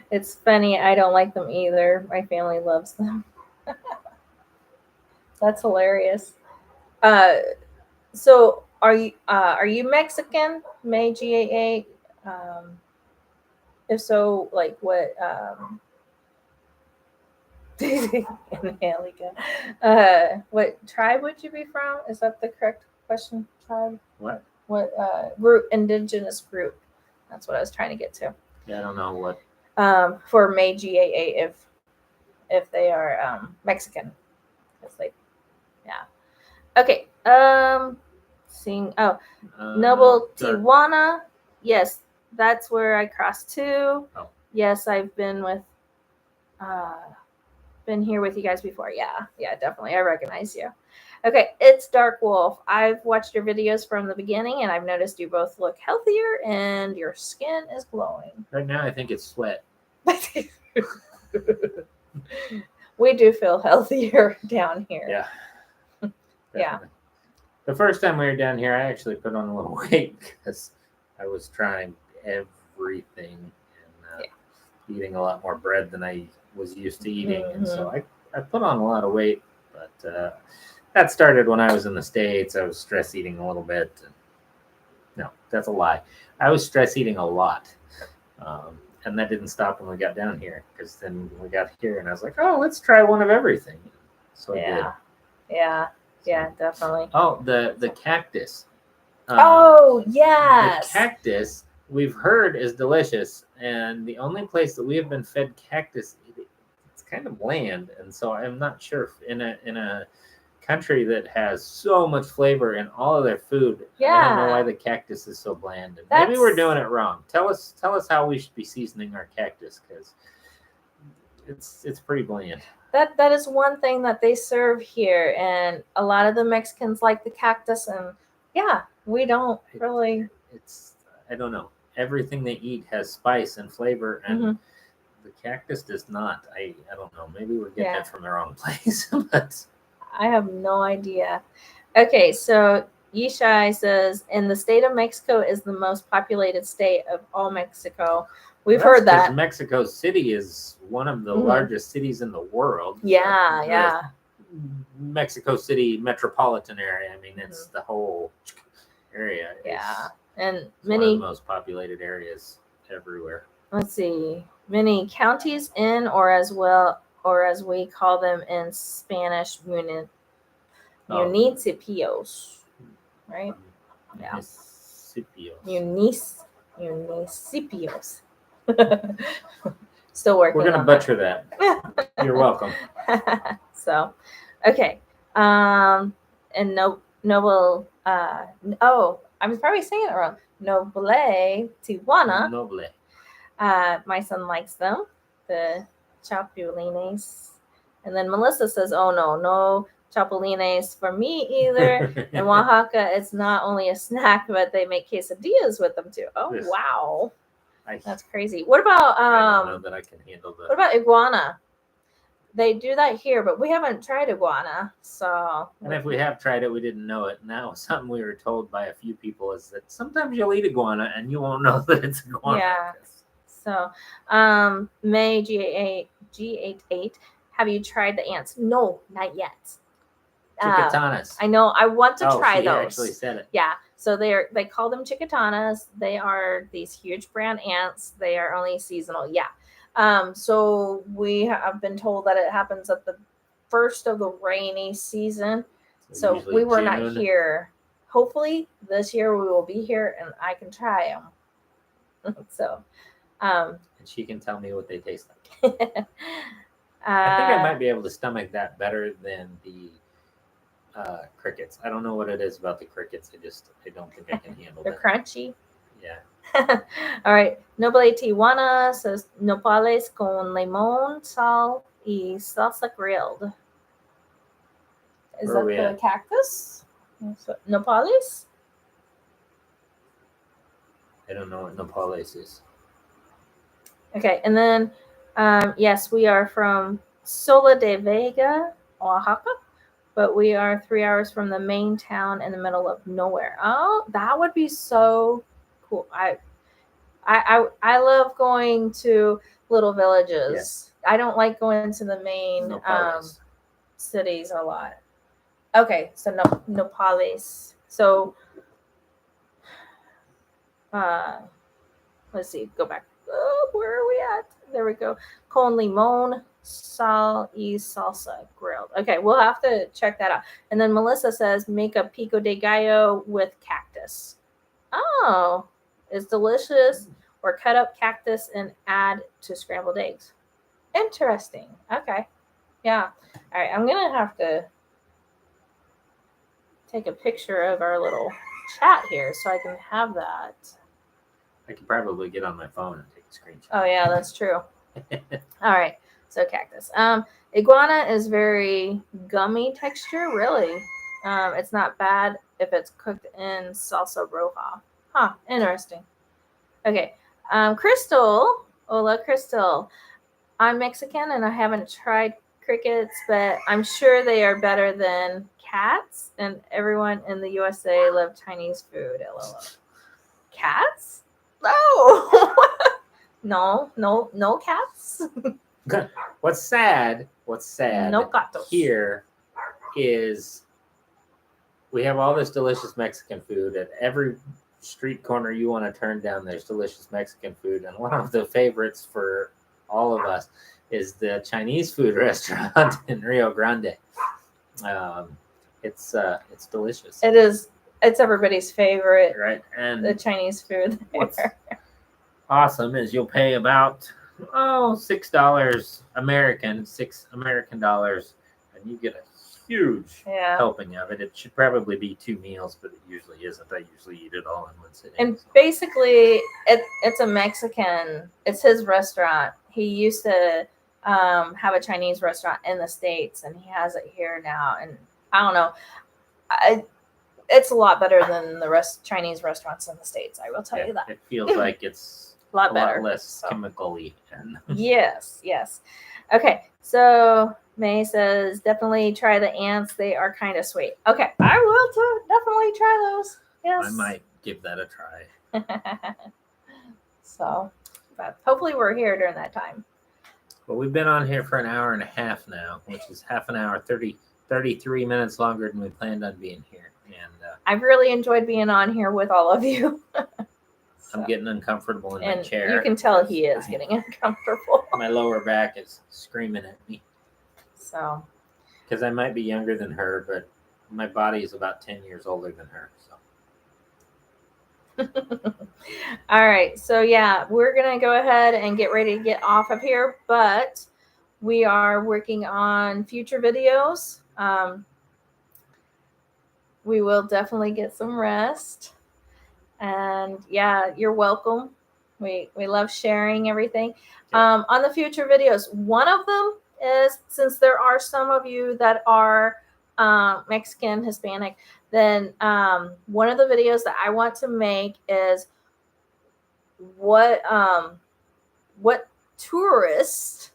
it's funny. I don't like them either. My family loves them. That's hilarious. So are you Mexican, May G88? If so, like what? Angelica, what tribe would you be from? Is that the correct question? Tribe? What? What group? Indigenous group? That's what I was trying to get to. Yeah, I don't know what. For May G88, if they are Mexican, it's like, yeah. Okay. Seeing Noble Tijuana. Yes, that's where I crossed to. Oh. Yes, I've been here with you guys before. Yeah, definitely. I recognize you. Okay, it's Dark Wolf. I've watched your videos from the beginning, and I've noticed you both look healthier, and your skin is glowing. Right now, I think it's sweat. We do feel healthier down here. Yeah. Yeah. The first time we were down here, I actually put on a little weight because I was trying everything and eating a lot more bread than I was used to eating. And so I put on a lot of weight, but that started when I was in the States. I was stress eating a little bit. No, that's a lie. I was stress eating a lot. And that didn't stop when we got down here, because then we got here and I was like, oh, let's try one of everything. So I did. Yeah, definitely. Oh, the cactus. Oh, yes. The cactus, we've heard, is delicious. And the only place that we have been fed cactus, it's kind of bland. And so I'm not sure if in a country that has so much flavor in all of their food, I don't know why the cactus is so bland. And maybe we're doing it wrong. Tell us how we should be seasoning our cactus, because it's pretty bland. That is one thing that they serve here, and a lot of the Mexicans like the cactus, and we don't really. I don't know. Everything they eat has spice and flavor, and the cactus does not. I don't know. Maybe we're getting it from the wrong place, but I have no idea. Okay, so Yishai says, in the state of Mexico is the most populated state of all Mexico. We've heard that. Mexico City is one of the largest cities in the world. Yeah. Mexico City metropolitan area. I mean, it's the whole area. Yeah. And one of the most populated areas everywhere. Let's see. Many counties in, or as we call them in Spanish, municipios. Right? Yeah. Municipios. Still working. We're gonna butcher that. You're welcome. So, okay. And Noble. I'm probably saying it wrong. Noble Tijuana. Noble. My son likes them, the chapulines. And then Melissa says, "Oh no chapulines for me either." In Oaxaca, it's not only a snack, but they make quesadillas with them too. Oh wow. That's crazy. What about I don't know that I can handle that. What about iguana? they do that here, but we haven't tried iguana. So, And if we have tried it, we didn't know it. And that was something we were told by a few people, is that sometimes you'll eat iguana and you won't know that it's iguana. Yeah. So, May G88, have you tried the ants? No, not yet. Chicatanas. I know. I want to try she those. Actually said it. Yeah. So they call them chicatanas. They are these huge brown ants. They are only seasonal. Yeah. So we have been told that it happens at the first of the rainy season. So we were not here. Hopefully this year we will be here and I can try them. So, and she can tell me what they taste like. I think I might be able to stomach that better than the crickets. I don't know what it is about the crickets. I don't think I can handle they're that. crunchy. Yeah. All right. Noble Tijuana says nopales con limón, sal y salsa grilled. Is that the cactus? Nopales? I don't know what nopales is. Okay. And then, yes, we are from Sola de Vega, Oaxaca, but we are 3 hours from the main town in the middle of nowhere. Oh, that would be so cool. I love going to little villages. Yes. I don't like going to the main cities a lot. Okay, so nopales. So let's see, go back. Oh, where are we at? There we go. Con limón, sal y salsa grilled. Okay, we'll have to check that out. And then Melissa says make a pico de gallo with cactus. Oh, it's delicious. Or cut up cactus and add to scrambled eggs. Interesting. Okay. Yeah. All right. I'm going to have to take a picture of our little chat here so I can have that. I could probably get on my phone and take a screenshot. Oh, yeah, that's true. All right. So cactus. Iguana is very gummy texture, really. It's not bad if it's cooked in salsa roja. Huh. Interesting. Okay. Crystal. Hola, Crystal. I'm Mexican and I haven't tried crickets, but I'm sure they are better than cats. And everyone in the USA loves Chinese food. LOL. Cats? No. No cats. What's sad no gatos. Here is we have all this delicious Mexican food at every street corner you want to turn down. There's delicious Mexican food, and one of the favorites for all of us is the Chinese food restaurant in Rio Grande. It's delicious. It is. It's everybody's favorite, right? And the Chinese food there. What's awesome is you'll pay about $6 American, $6 American dollars, and you get a huge helping of it. It should probably be 2 meals, but it usually isn't. I usually eat it all in one sitting. And basically, it's a Mexican. It's his restaurant. He used to have a Chinese restaurant in the States, and he has it here now. And I don't know. It's a lot better than the Chinese restaurants in the States. I will tell you that. It feels like it's a lot less chemical-y. Yes. Okay, so May says definitely try the ants. They are kind of sweet. Okay, I will definitely try those. Yes, I might give that a try. So, but hopefully we're here during that time. Well, we've been on here for an hour and a half now, which is half an hour, 33 minutes longer than we planned on being here. And I've really enjoyed being on here with all of you. I'm getting uncomfortable in my chair. You can tell he is getting uncomfortable. My lower back is screaming at me. So, because I might be younger than her, but my body is about 10 years older than her. So. All right. So, yeah, we're going to go ahead and get ready to get off of here. But we are working on future videos. We will definitely get some rest. And yeah, you're welcome. We love sharing everything. On the future videos, one of them is, since there are some of you that are Mexican, Hispanic, then one of the videos that I want to make is what tourists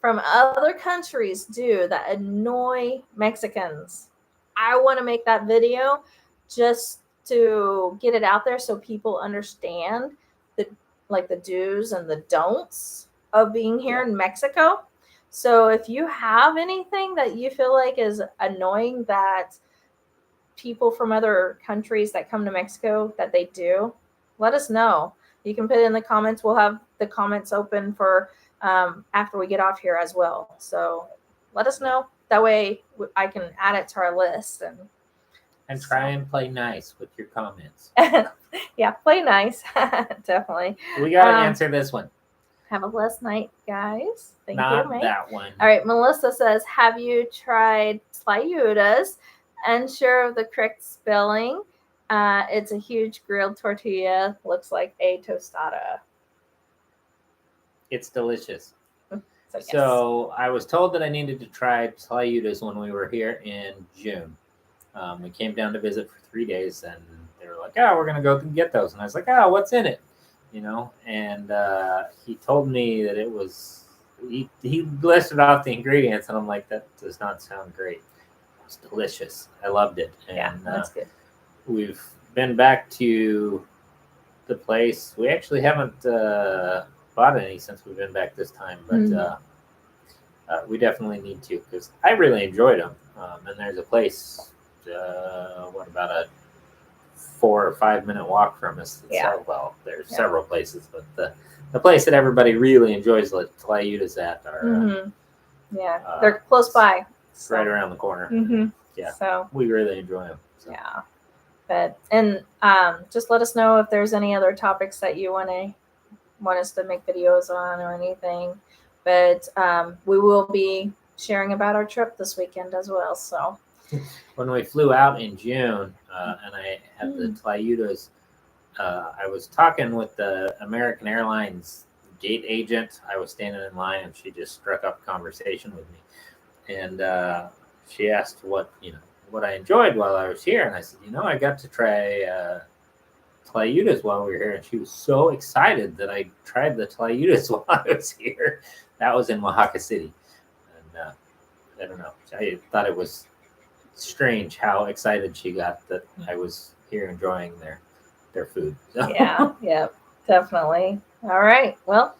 from other countries do that annoy Mexicans. I want to make that video just to get it out there so people understand the the do's and the don'ts of being here in Mexico. So if you have anything that you feel like is annoying that people from other countries that come to Mexico that they do, let us know. You can put it in the comments. We'll have the comments open for after we get off here as well. So let us know. That way I can add it to our list and try and play nice with your comments. Yeah, play nice. Definitely. We got to answer this one. Have a blessed night, guys. Thank you, Not mate. that one. All right, Melissa says, have you tried tlayudas? Unsure of the correct spelling. It's a huge grilled tortilla. Looks like a tostada. It's delicious. So, yes. So I was told that I needed to try tlayudas when we were here in June. We came down to visit for 3 days, and they were like, "Oh, we're gonna go get those." And I was like, "Oh, what's in it?" And he told me that it was. He listed off the ingredients, and I'm like, "That does not sound great." It's delicious. I loved it. And, yeah, that's good. We've been back to the place. We actually haven't bought any since we've been back this time, but we definitely need to because I really enjoyed them. And there's a place, what about a 4 or 5 minute walk from us? Well, there's several places, but the place that everybody really enjoys tlayudas at are they're close by, right around the corner. Yeah, so we really enjoy them. So. Yeah. But just let us know if there's any other topics that you want us to make videos on or anything. But we will be sharing about our trip this weekend as well. So when we flew out in June and I had the tlayudas, I was talking with the American Airlines gate agent. I was standing in line and she just struck up a conversation with me, and she asked what I enjoyed while I was here, and I said, I got to try tlayudas while we were here, and she was so excited that I tried the tlayudas while I was here. That was in Oaxaca City, and I don't know. I thought it was strange how excited she got that I was here enjoying their food. So. Yeah, definitely. All right, well.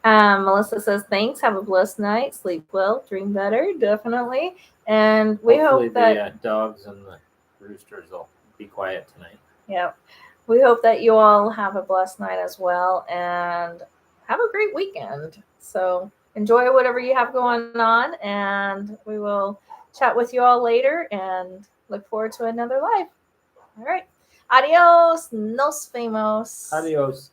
Melissa says, thanks. Have a blessed night. Sleep well. Dream better. Definitely. And we Hopefully hope that the dogs and the roosters will be quiet tonight. Yeah. We hope that you all have a blessed night as well and have a great weekend. So enjoy whatever you have going on, and we will chat with you all later and look forward to another live. All right. Adios. Nos vemos. Adios.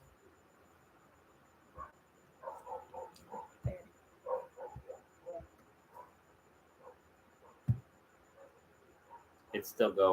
It's still going.